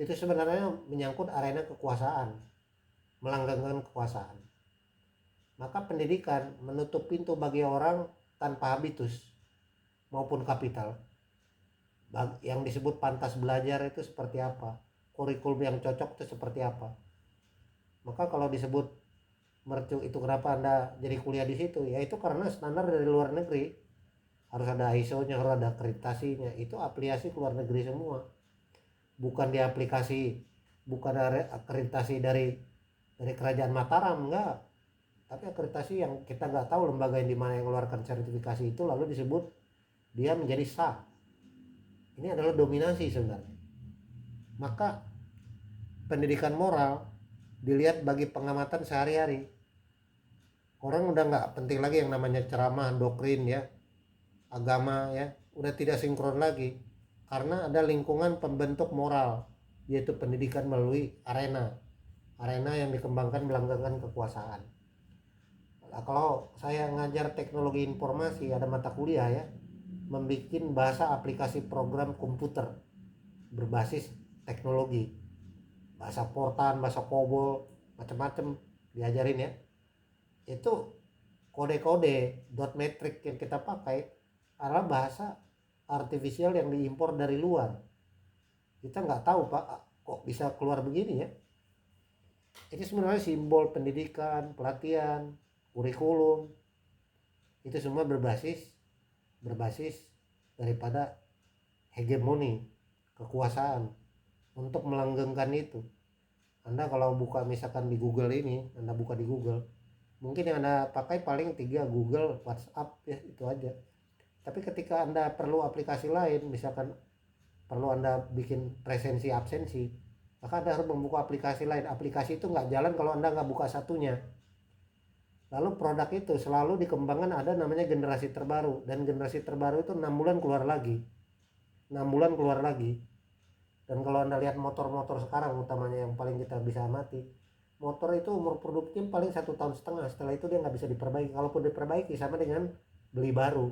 itu sebenarnya menyangkut arena kekuasaan, melanggengkan kekuasaan. Maka pendidikan menutup pintu bagi orang tanpa habitus maupun kapital. Yang disebut pantas belajar itu seperti apa, kurikulum yang cocok itu seperti apa. Maka kalau disebut mercu itu kenapa Anda jadi kuliah di situ, ya itu karena standar dari luar negeri, harus ada ISO-nya, harus ada akreditasinya. Itu aplikasi ke luar negeri semua, bukan di aplikasi, bukan ada akreditasi dari kerajaan Mataram, enggak, tapi akreditasi yang kita nggak tahu lembaga yang dimana yang mengeluarkan sertifikasi itu lalu disebut dia menjadi sah. Ini adalah dominasi sebenarnya. Maka pendidikan moral dilihat bagi pengamatan sehari-hari. Orang udah nggak penting lagi yang namanya ceramah, doktrin ya, agama ya, udah tidak sinkron lagi, karena ada lingkungan pembentuk moral, yaitu pendidikan melalui arena yang dikembangkan melanggengkan kekuasaan. Nah, kalau saya ngajar teknologi informasi, ada mata kuliah ya, membuat bahasa aplikasi program komputer berbasis teknologi, bahasa Fortran, bahasa COBOL, macam-macam diajarin ya. Itu kode-kode dot matrix yang kita pakai adalah bahasa artifisial yang diimpor dari luar. Kita nggak tahu Pak, kok bisa keluar begini ya. Ini sebenarnya simbol pendidikan, pelatihan, kurikulum, itu semua berbasis daripada hegemoni, kekuasaan untuk melanggengkan itu. Anda kalau buka misalkan di Google ini, Anda buka di Google, mungkin yang Anda pakai paling 3 Google, WhatsApp ya, itu aja. Tapi ketika Anda perlu aplikasi lain, misalkan perlu Anda bikin presensi absensi, maka Anda harus membuka aplikasi lain. Aplikasi itu nggak jalan kalau Anda nggak buka satunya. Lalu produk itu selalu dikembangkan, ada namanya generasi terbaru, dan generasi terbaru itu 6 bulan keluar lagi. 6 bulan keluar lagi. Dan kalau Anda lihat motor-motor sekarang, utamanya yang paling kita bisa amati, motor itu umur produktif paling 1,5 tahun. Setelah itu dia nggak bisa diperbaiki. Kalaupun diperbaiki sama dengan beli baru.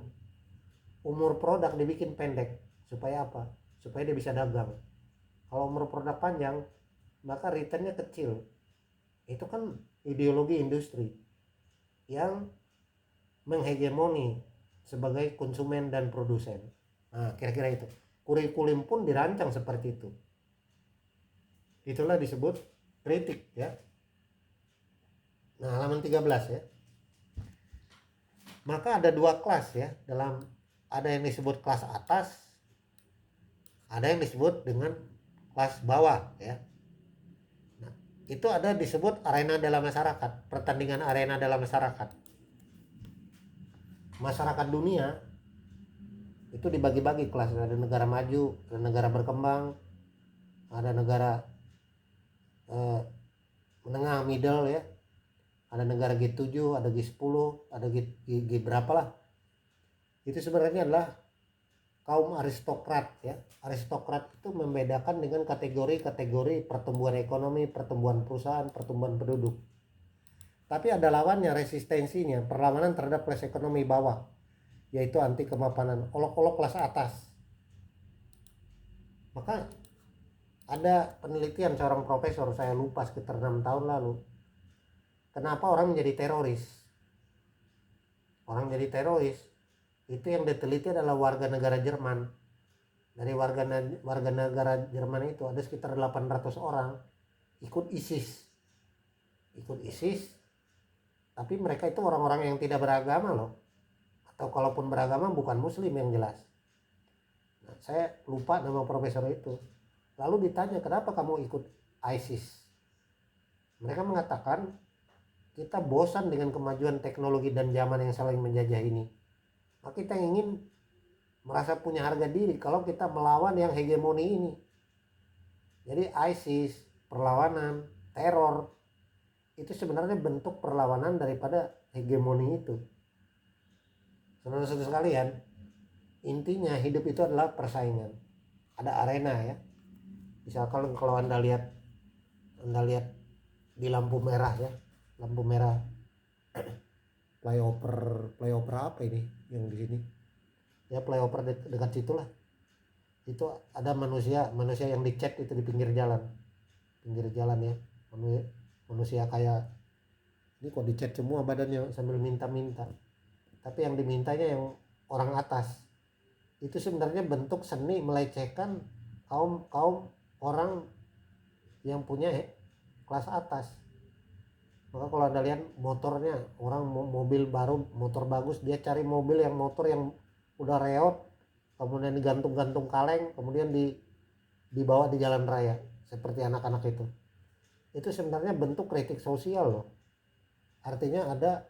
Umur produk dibikin pendek. Supaya apa? Supaya dia bisa dagang. Kalau umur produk panjang, maka returnnya kecil. Itu kan ideologi industri yang menghegemoni sebagai konsumen dan produsen. Nah, kira-kira itu. Kurikulum pun dirancang seperti itu. Itulah disebut kritik ya. Nah, halaman 13 ya. Maka ada 2 kelas ya, ada yang disebut kelas atas, ada yang disebut dengan kelas bawah ya. Nah, itu ada disebut arena dalam masyarakat, pertandingan arena dalam masyarakat. Masyarakat dunia itu dibagi-bagi kelas, ada negara maju, ada negara berkembang, ada negara menengah middle ya, ada negara G7, ada G10, ada G berapa lah. Itu sebenarnya adalah kaum aristokrat ya. Aristokrat itu membedakan dengan kategori-kategori pertumbuhan ekonomi, pertumbuhan perusahaan, pertumbuhan penduduk. Tapi ada lawannya, resistensinya, perlawanan terhadap kelas ekonomi bawah, yaitu anti kemapanan, olok-olok kelas atas. Maka ada penelitian seorang profesor, saya lupa, sekitar 6 tahun lalu, kenapa orang menjadi teroris. Orang jadi teroris itu yang diteliti adalah warga negara Jerman. Dari warga negara Jerman itu ada sekitar 800 orang ikut ISIS, tapi mereka itu orang-orang yang tidak beragama loh, atau kalaupun beragama bukan muslim yang jelas. Nah, saya lupa nama profesor itu. Lalu ditanya, kenapa kamu ikut ISIS? Mereka mengatakan, kita bosan dengan kemajuan teknologi dan zaman yang saling menjajah ini. Maka kita ingin merasa punya harga diri kalau kita melawan yang hegemoni ini. Jadi ISIS, perlawanan, teror, itu sebenarnya bentuk perlawanan daripada hegemoni itu. Saudara-saudara sekalian, intinya hidup itu adalah persaingan. Ada arena ya. Misalkan kalau Anda lihat di lampu merah ya, lampu merah flyover apa ini yang di sini? Ya flyover dekat situ lah. Itu ada manusia yang dicat itu di pinggir jalan ya. Manusia kayak ini kok dicat semua badannya sambil minta-minta, tapi yang dimintanya yang orang atas. Itu sebenarnya bentuk seni melecehkan kaum orang yang punya kelas atas. Maka kalau Anda lihat motornya, orang mobil baru, motor bagus, dia cari motor yang udah reot, kemudian digantung-gantung kaleng, kemudian dibawa di jalan raya seperti anak-anak itu. Itu sebenarnya bentuk kritik sosial loh. Artinya ada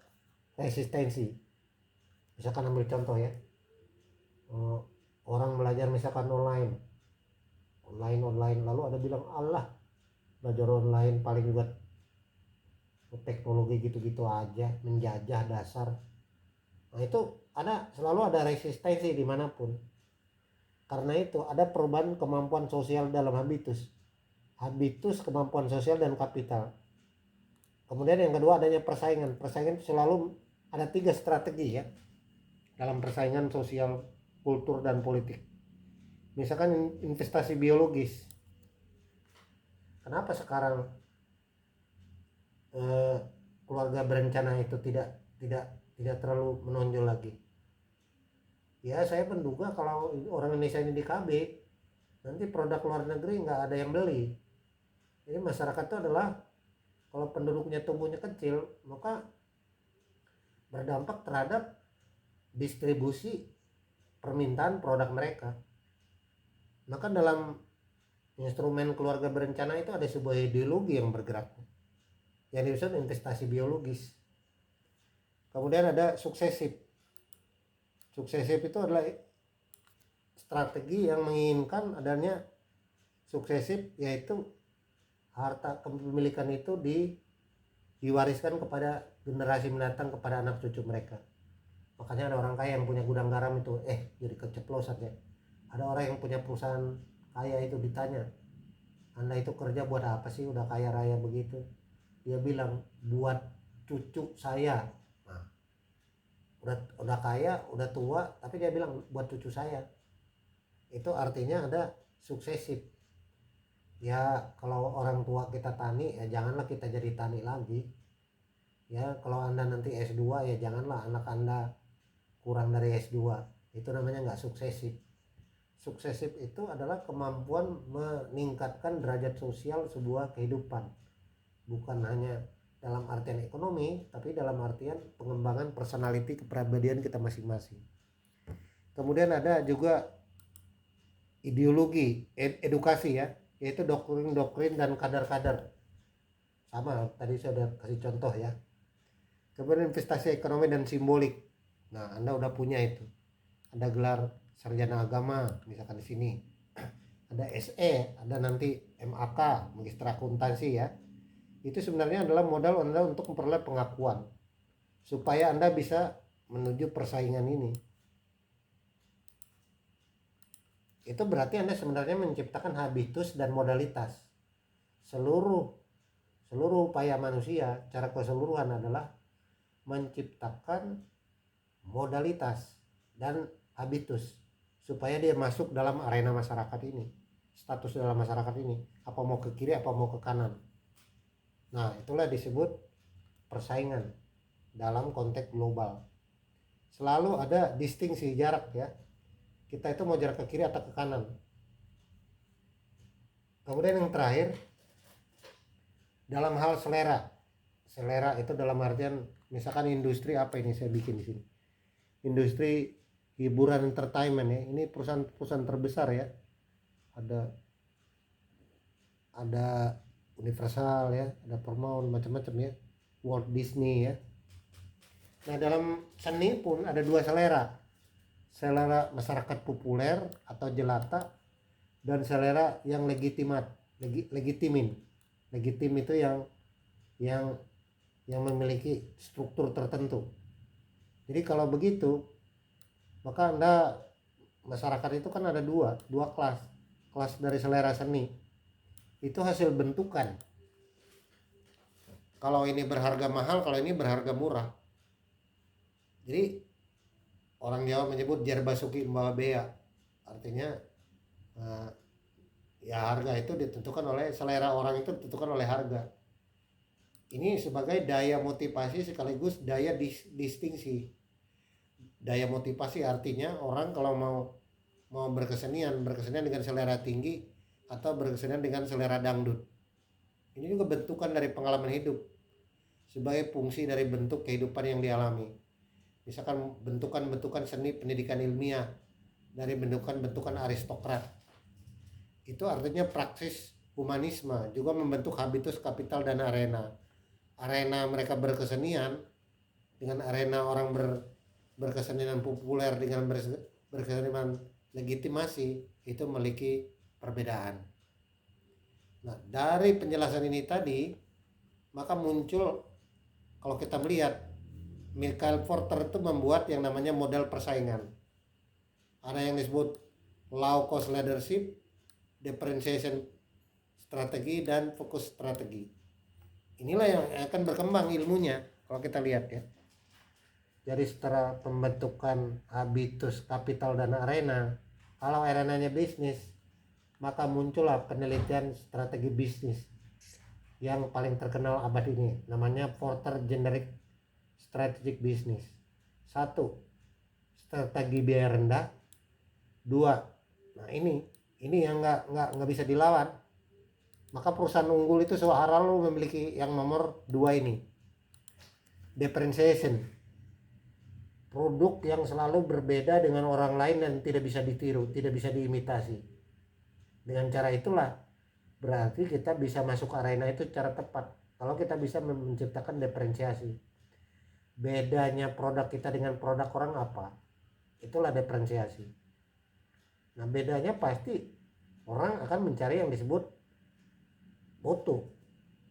resistensi. Misalkan ambil contoh ya, orang belajar misalkan online, lalu ada bilang, Allah, belajar online paling juga teknologi gitu-gitu aja, menjajah dasar. Nah itu selalu ada resistensi dimanapun. Karena itu ada perubahan kemampuan sosial dalam habitus, kemampuan sosial dan kapital. Kemudian yang kedua adanya persaingan itu selalu ada 3 strategi ya dalam persaingan sosial kultur dan politik. Misalkan investasi biologis. Kenapa sekarang keluarga berencana itu tidak terlalu menonjol lagi? Ya saya menduga kalau orang Indonesia ini di KB, nanti produk luar negeri nggak ada yang beli. Jadi masyarakat itu adalah, kalau penduduknya tumbuhnya kecil, maka berdampak terhadap distribusi permintaan produk mereka. Maka dalam instrumen keluarga berencana itu ada sebuah ideologi yang bergerak, yang disebut investasi biologis. Kemudian ada suksesif. Suksesif itu adalah strategi yang menginginkan adanya suksesif, yaitu harta kepemilikan itu diwariskan kepada generasi mendatang, kepada anak cucu mereka. Makanya ada orang kaya yang punya gudang garam itu jadi keceplosan ya. Ada orang yang punya perusahaan kaya itu ditanya, Anda itu kerja buat apa sih udah kaya raya begitu? Dia bilang, buat cucu saya. Nah, udah kaya, udah tua, tapi dia bilang buat cucu saya. Itu artinya ada suksesif. Ya kalau orang tua kita tani, ya janganlah kita jadi tani lagi. Ya kalau Anda nanti S2, ya janganlah anak Anda kurang dari S2. Itu namanya nggak suksesif. Suksesif itu adalah kemampuan meningkatkan derajat sosial sebuah kehidupan. Bukan hanya dalam artian ekonomi, tapi dalam artian pengembangan personality, kepribadian kita masing-masing. Kemudian ada juga ideologi, edukasi ya, yaitu doktrin dan kadar-kadar. Sama tadi saya udah kasih contoh ya. Kemudian investasi ekonomi dan simbolik. Nah, Anda udah punya itu. Ada gelar sarjana agama misalkan di sini. Ada SE, ada nanti MAK, magister akuntansi ya. Itu sebenarnya adalah modal Anda untuk memperoleh pengakuan supaya Anda bisa menuju persaingan ini. Itu berarti Anda sebenarnya menciptakan habitus dan modalitas. Seluruh upaya manusia secara keseluruhan adalah menciptakan modalitas dan habitus supaya dia masuk dalam arena masyarakat ini, status dalam masyarakat ini, apa mau ke kiri, apa mau ke kanan. Nah, itulah disebut persaingan dalam konteks global. Selalu ada distingsi jarak ya. Kita itu mau jarak ke kiri atau ke kanan. Kemudian yang terakhir, dalam hal selera. Selera itu dalam artian misalkan industri apa ini saya bikin di sini. Industri hiburan entertainment ya. Ini perusahaan terbesar ya. Ada Universal ya, ada Paramount, macam-macam ya. Walt Disney ya. Nah, dalam seni pun ada dua selera. Selera masyarakat populer atau jelata dan selera yang legitimin. Legitim itu yang memiliki struktur tertentu. Jadi kalau begitu, maka Anda masyarakat itu kan ada dua kelas. Kelas dari selera seni itu hasil bentukan. Kalau ini berharga mahal, kalau ini berharga murah. Jadi orang Jawa menyebut jar basuki membawa bea. Artinya ya harga itu ditentukan oleh selera orang, itu ditentukan oleh harga. Ini sebagai daya motivasi sekaligus daya distingsi. Daya motivasi artinya orang kalau mau berkesenian dengan selera tinggi atau berkesenian dengan selera dangdut. Ini juga bentukan dari pengalaman hidup sebagai fungsi dari bentuk kehidupan yang dialami. Misalkan bentukan seni pendidikan ilmiah dari bentukan aristokrat. Itu artinya praksis humanisme juga membentuk habitus, kapital, dan arena. Arena mereka berkesenian dengan arena orang berkesenian populer dengan berkesenian legitimasi itu memiliki perbedaan. Nah, dari penjelasan ini tadi maka muncul, kalau kita melihat, Michael Porter itu membuat yang namanya model persaingan. Ada yang disebut low cost leadership, differentiation strategi, dan fokus strategi. Inilah yang akan berkembang ilmunya kalau kita lihat ya. Jadi setelah pembentukan Habitus, Capital, dan Arena, kalau arenanya bisnis, maka muncullah penelitian strategi bisnis yang paling terkenal abad ini, namanya Porter Generic Strategic Business. 1. Strategi biaya rendah. 2. Nah ini yang nggak bisa dilawan. Maka perusahaan unggul itu selalu memiliki yang nomor 2 ini, differentiation, produk yang selalu berbeda dengan orang lain dan tidak bisa ditiru, tidak bisa diimitasi. Dengan cara itulah berarti kita bisa masuk arena itu secara tepat kalau kita bisa menciptakan diferensiasi. Bedanya produk kita dengan produk orang apa? Itulah diferensiasi. Nah bedanya pasti orang akan mencari yang disebut mutu.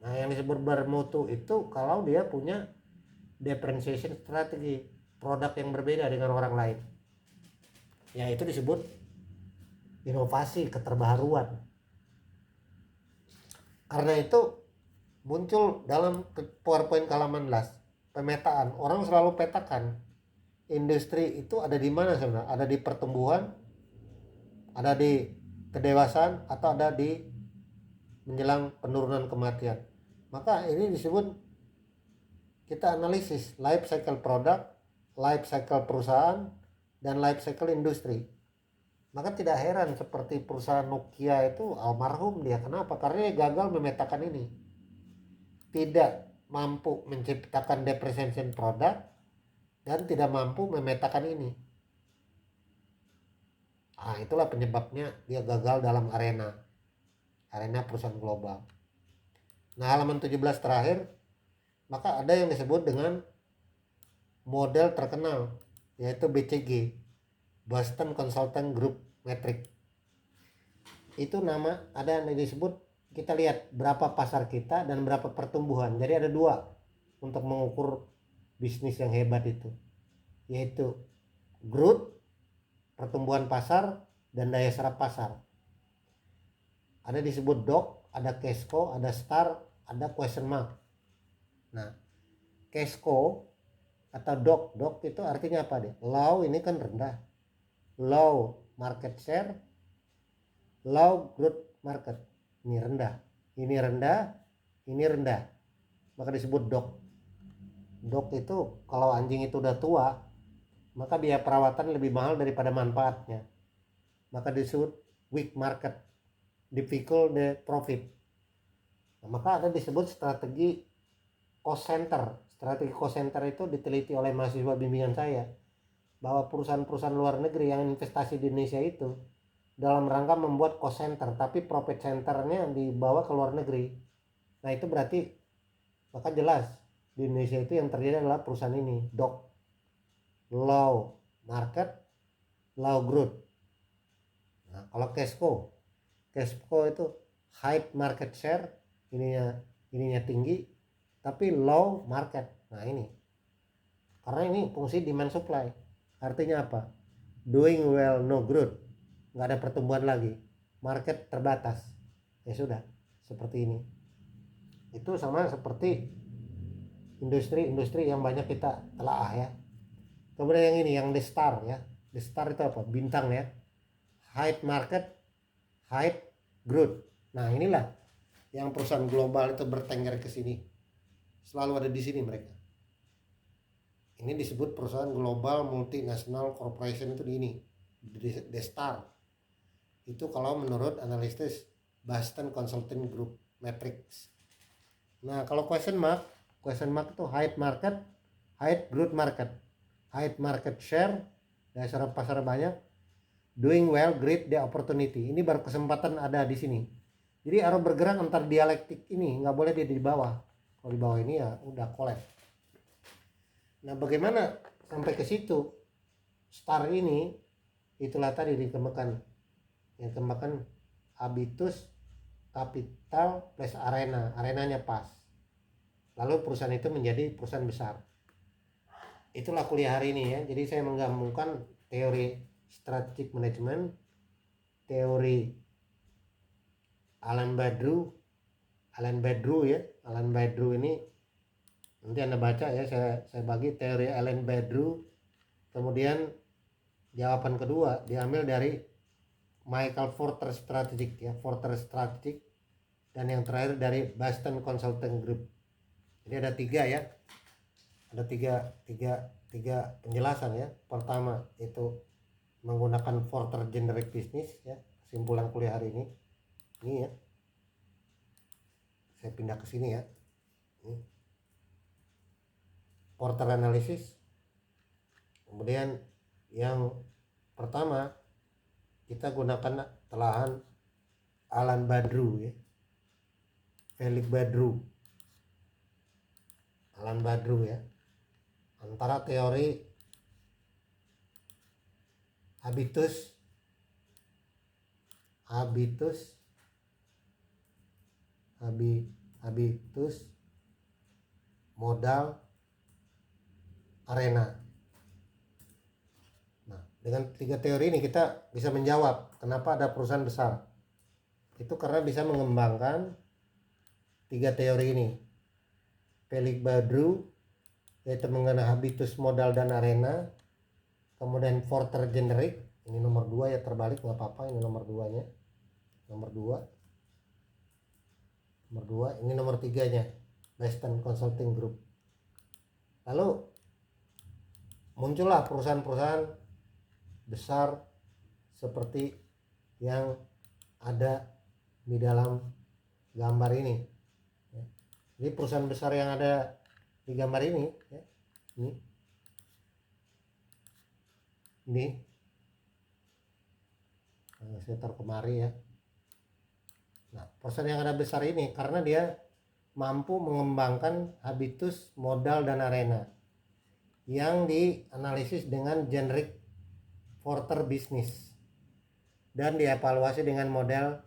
Nah yang disebut bermutu itu kalau dia punya differentiation strategi, produk yang berbeda dengan orang lain. Ya itu disebut inovasi, keterbaruan. Karena itu muncul dalam PowerPoint halaman 16 pemetaan. Orang selalu petakan industri itu ada di mana sebenarnya? Ada di pertumbuhan, ada di kedewasaan, atau ada di menjelang penurunan kematian. Maka ini disebut kita analisis life cycle produk, life cycle perusahaan, dan life cycle industri. Maka tidak heran seperti perusahaan Nokia itu almarhum dia. Kenapa? Karena dia gagal memetakan ini. Tidak mampu menciptakan differentiation produk dan tidak mampu memetakan ini. Itulah penyebabnya dia gagal dalam arena perusahaan global. Nah halaman 17 terakhir, maka ada yang disebut dengan model terkenal, yaitu BCG, Boston Consulting Group Metric. Itu nama ada yang disebut, kita lihat berapa pasar kita dan berapa pertumbuhan. Jadi ada 2 untuk mengukur bisnis yang hebat itu, yaitu growth, pertumbuhan pasar, dan daya serap pasar. Ada disebut DOC, ada Cashco, ada STAR, ada question mark. Nah Cashco atau DOC itu artinya apa deh? Low ini kan rendah, low market share, low growth market. Ini rendah, ini rendah, ini rendah, maka disebut DOC. DOC itu kalau anjing itu udah tua, maka biaya perawatan lebih mahal daripada manfaatnya, maka disebut weak market, difficult the profit. Nah, maka ada disebut strategi cost center. Strategi cost center itu diteliti oleh mahasiswa bimbingan saya, bahwa perusahaan-perusahaan luar negeri yang investasi di Indonesia itu dalam rangka membuat cost center, tapi profit centernya dibawa ke luar negeri. Nah itu berarti maka jelas di Indonesia itu yang terjadi adalah perusahaan ini DOC, low market, low growth. Nah kalau Cashco itu high market share, ininya tinggi tapi low market. Nah ini karena ini fungsi demand supply, artinya apa? Doing well no growth, nggak ada pertumbuhan lagi, market terbatas, ya sudah seperti ini. Itu sama seperti industri-industri yang banyak kita telaah ya. Kemudian yang ini, yang the star ya, the star itu apa? Bintang ya, high market, high growth. Nah inilah yang perusahaan global itu bertengger ke sini, selalu ada di sini mereka. Ini disebut perusahaan global multinational corporation, itu di ini, the star. Itu kalau menurut analisis Boston Consulting Group Metrics. Nah kalau question mark itu high market, high growth market, high market share, daya serap pasar banyak, doing well, great the opportunity. Ini baru kesempatan ada di sini. Jadi harus bergerak antar dialektik ini, nggak boleh dia di bawah. Kalau di bawah ini ya udah collapse. Nah bagaimana sampai ke situ? Star ini itulah tadi dikembangkan, yang kembangkan Habitus, Capital plus Arena. Arenanya pas, lalu perusahaan itu menjadi perusahaan besar. Itulah kuliah hari ini ya. Jadi saya menggabungkan teori strategic management, teori Alan Badru ya. Alan Badru ini Nanti Anda baca ya, saya bagi teori Alan Badru. Kemudian jawaban kedua diambil dari Michael Porter Strategic ya, Porter Strategic, dan yang terakhir dari Boston Consulting Group. Jadi ada tiga ya, ada tiga penjelasan ya. Pertama itu menggunakan Porter Generic Business ya, kesimpulan kuliah hari ini ya. Saya pindah ke sini ya. Ini Porter Analysis. Kemudian yang pertama kita gunakan telahan Alan Badru ya, Felix Badru, Alan Badru ya, antara teori habitus modal arena. Nah, dengan tiga teori ini kita bisa menjawab kenapa ada perusahaan besar. Itu karena bisa mengembangkan tiga teori ini. Felix Badru yaitu mengenai habitus modal dan arena. Kemudian Porter Generic, ini nomor 2 ya, terbalik nggak apa-apa, ini nomor 2-nya. Nomor 2, ini nomor 3-nya, Boston Consulting Group. Lalu muncullah perusahaan-perusahaan besar seperti yang ada di dalam gambar ini. Jadi perusahaan besar yang ada di gambar ini ya, ini saya taruh kemari ya. Nah, perusahaan yang ada besar ini karena dia mampu mengembangkan habitus modal dan arena yang dianalisis dengan generic Porter Business dan dievaluasi dengan model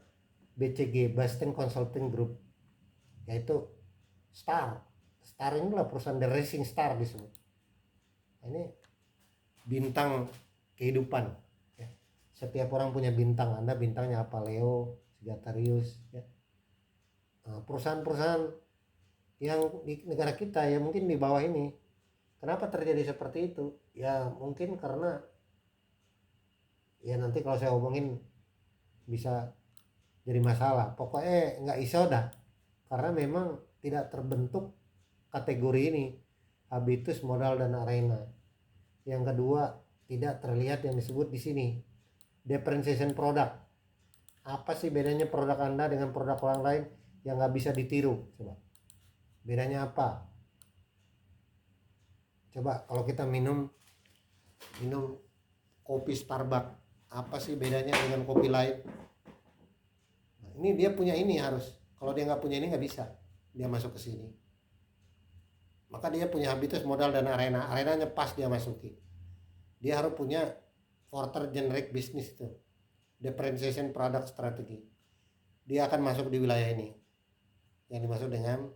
BCG, Boston Consulting Group, yaitu Star ini adalah perusahaan The Rising Star disebut. Ini bintang kehidupan ya. Setiap orang punya bintang. Anda bintangnya apa? Leo, Sagittarius ya. Nah, perusahaan-perusahaan yang di negara kita ya mungkin di bawah ini, kenapa terjadi seperti itu? Ya mungkin karena ya nanti kalau saya omongin bisa jadi masalah. Pokoknya nggak iso dah, karena memang tidak terbentuk kategori ini, habitus modal dan arena. Yang kedua, tidak terlihat yang disebut di sini differentiation product. Apa sih bedanya produk Anda dengan produk orang lain yang nggak bisa ditiru? Coba bedanya apa? Coba kalau kita minum kopi Starbucks, apa sih bedanya dengan kopi lain? Nah, ini dia punya ini harus. Kalau dia nggak punya ini nggak bisa dia masuk ke sini. Maka dia punya habitus modal dan arenanya pas dia masuki. Dia harus punya Porter Generic Business itu, differentiation product strategy. Dia akan masuk di wilayah ini yang dimaksud dengan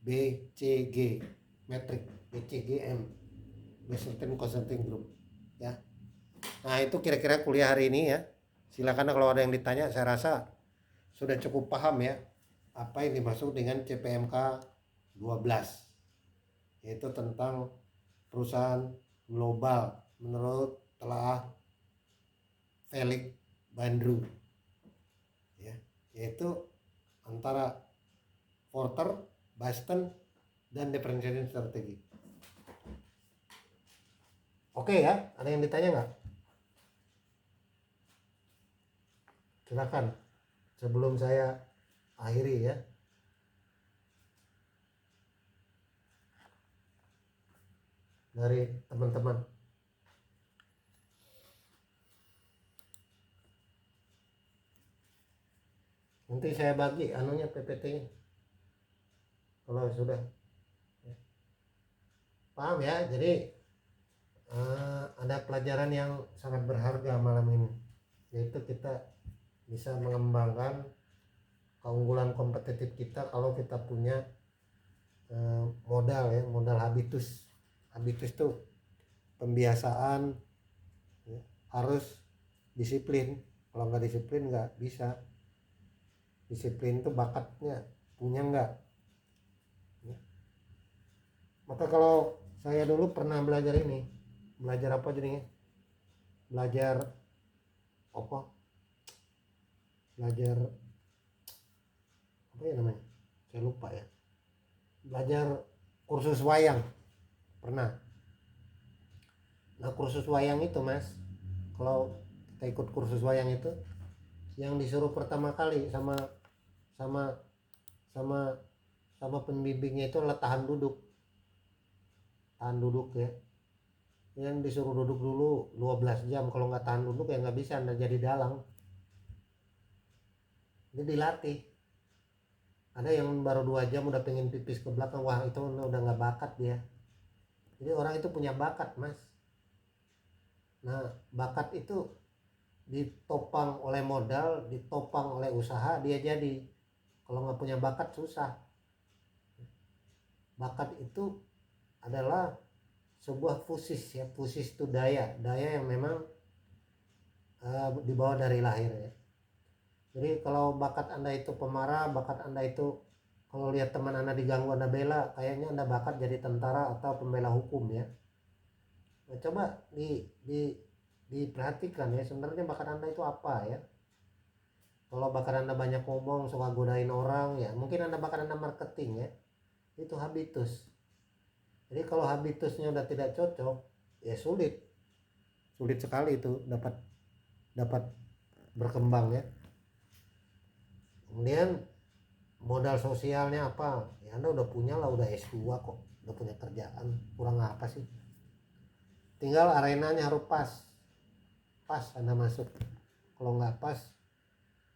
BCG metric, BCGM, Boston Consulting Group ya. Nah, itu kira-kira kuliah hari ini ya. Silakan kalau ada yang ditanya, saya rasa sudah cukup paham ya apa yang dimaksud dengan CPMK 12, yaitu tentang perusahaan global menurut telah Felix Badru ya, yaitu antara Porter, Boston, dan differentiation strategi. Oke ya, ada yang ditanya nggak? Silakan sebelum saya akhiri ya. Dari teman-teman. Nanti saya bagi anunya PPT-nya. Kalau sudah ya. Paham ya, jadi ada pelajaran yang sangat berharga malam ini, yaitu kita bisa mengembangkan keunggulan kompetitif kita kalau kita punya modal ya, modal habitus itu pembiasaan ya, harus disiplin. Kalau nggak disiplin nggak bisa. Disiplin itu bakatnya punya nggak ya. Maka kalau saya dulu pernah belajar ini, belajar apa jadinya, belajar apa, belajar apa ya namanya, saya lupa ya, belajar kursus wayang pernah. Nah kursus wayang itu mas, kalau kita ikut kursus wayang itu, yang disuruh pertama kali sama sama sama sama pembimbingnya itu adalah tahan duduk ya, yang disuruh duduk dulu 12 jam. Kalau nggak tahan duduk ya nggak bisa anda jadi dalang. Ini dilatih. Ada yang baru 2 jam udah pengen pipis ke belakang, wah itu udah nggak bakat dia. Jadi orang itu punya bakat mas. Nah bakat itu ditopang oleh modal, ditopang oleh usaha, dia jadi. Kalau nggak punya bakat susah. Bakat itu adalah sebuah fusis ya, fusis itu daya yang memang dibawa dari lahir ya. Jadi kalau bakat anda itu pemarah, bakat anda itu kalau lihat teman anda diganggu anda bela, kayaknya anda bakat jadi tentara atau pembela hukum ya. Nah, coba diperhatikan ya, sebenarnya bakat anda itu apa ya. Kalau bakat anda banyak ngomong, suka godain orang ya, mungkin anda bakat anda marketing ya, itu habitus. Jadi kalau habitusnya udah tidak cocok ya sulit sekali itu dapat berkembang ya. Kemudian modal sosialnya apa ya, anda udah punya lah, udah S2 kok, udah punya kerjaan, kurang apa sih. Tinggal arenanya harus pas anda masuk. Kalau nggak pas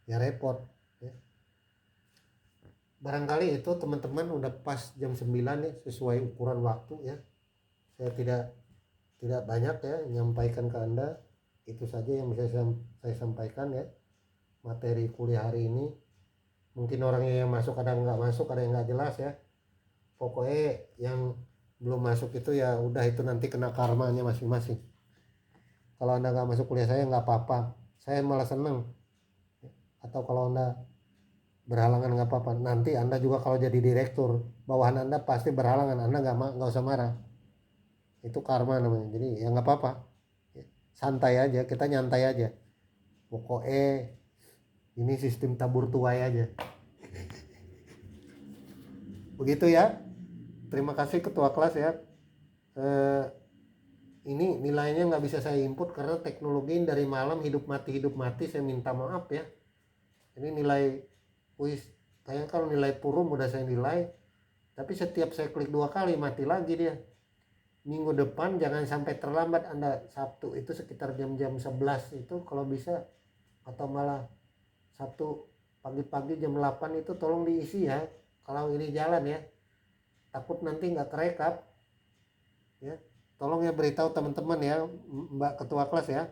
ya repot ya. Barangkali itu teman-teman udah pas jam 9 ya, sesuai ukuran waktu ya. Saya tidak banyak ya menyampaikan ke anda, itu saja yang bisa saya sampaikan ya, materi kuliah hari ini. Mungkin orangnya yang masuk ada nggak masuk, ada yang nggak jelas ya. Pokoknya yang belum masuk itu ya udah, itu nanti kena karmanya masing-masing. Kalau anda nggak masuk kuliah saya nggak apa-apa, saya malah seneng. Atau kalau anda berhalangan nggak apa-apa, nanti anda juga kalau jadi direktur, bawahan anda pasti berhalangan, anda nggak usah marah, itu karma namanya. Jadi ya nggak apa-apa, santai aja, kita nyantai aja. Pokoknya ini sistem tabur tuai aja. Begitu ya. Terima kasih ketua kelas ya. Ini nilainya nggak bisa saya input karena teknologi dari malam hidup mati, saya minta maaf ya. Ini nilai kuis, kayaknya kalau nilai purum udah saya nilai, tapi setiap saya klik 2 kali mati lagi dia. Minggu depan jangan sampai terlambat anda, Sabtu itu sekitar jam-jam 11 itu kalau bisa, atau malah Sabtu pagi-pagi jam 8 itu tolong diisi ya, kalau ini jalan ya, takut nanti nggak kerekap ya. Tolong ya beritahu teman-teman ya, Mbak ketua kelas ya,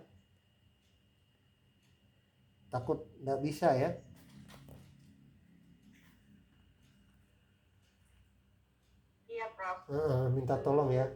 takut nggak bisa ya. Iya Prof. Minta tolong ya.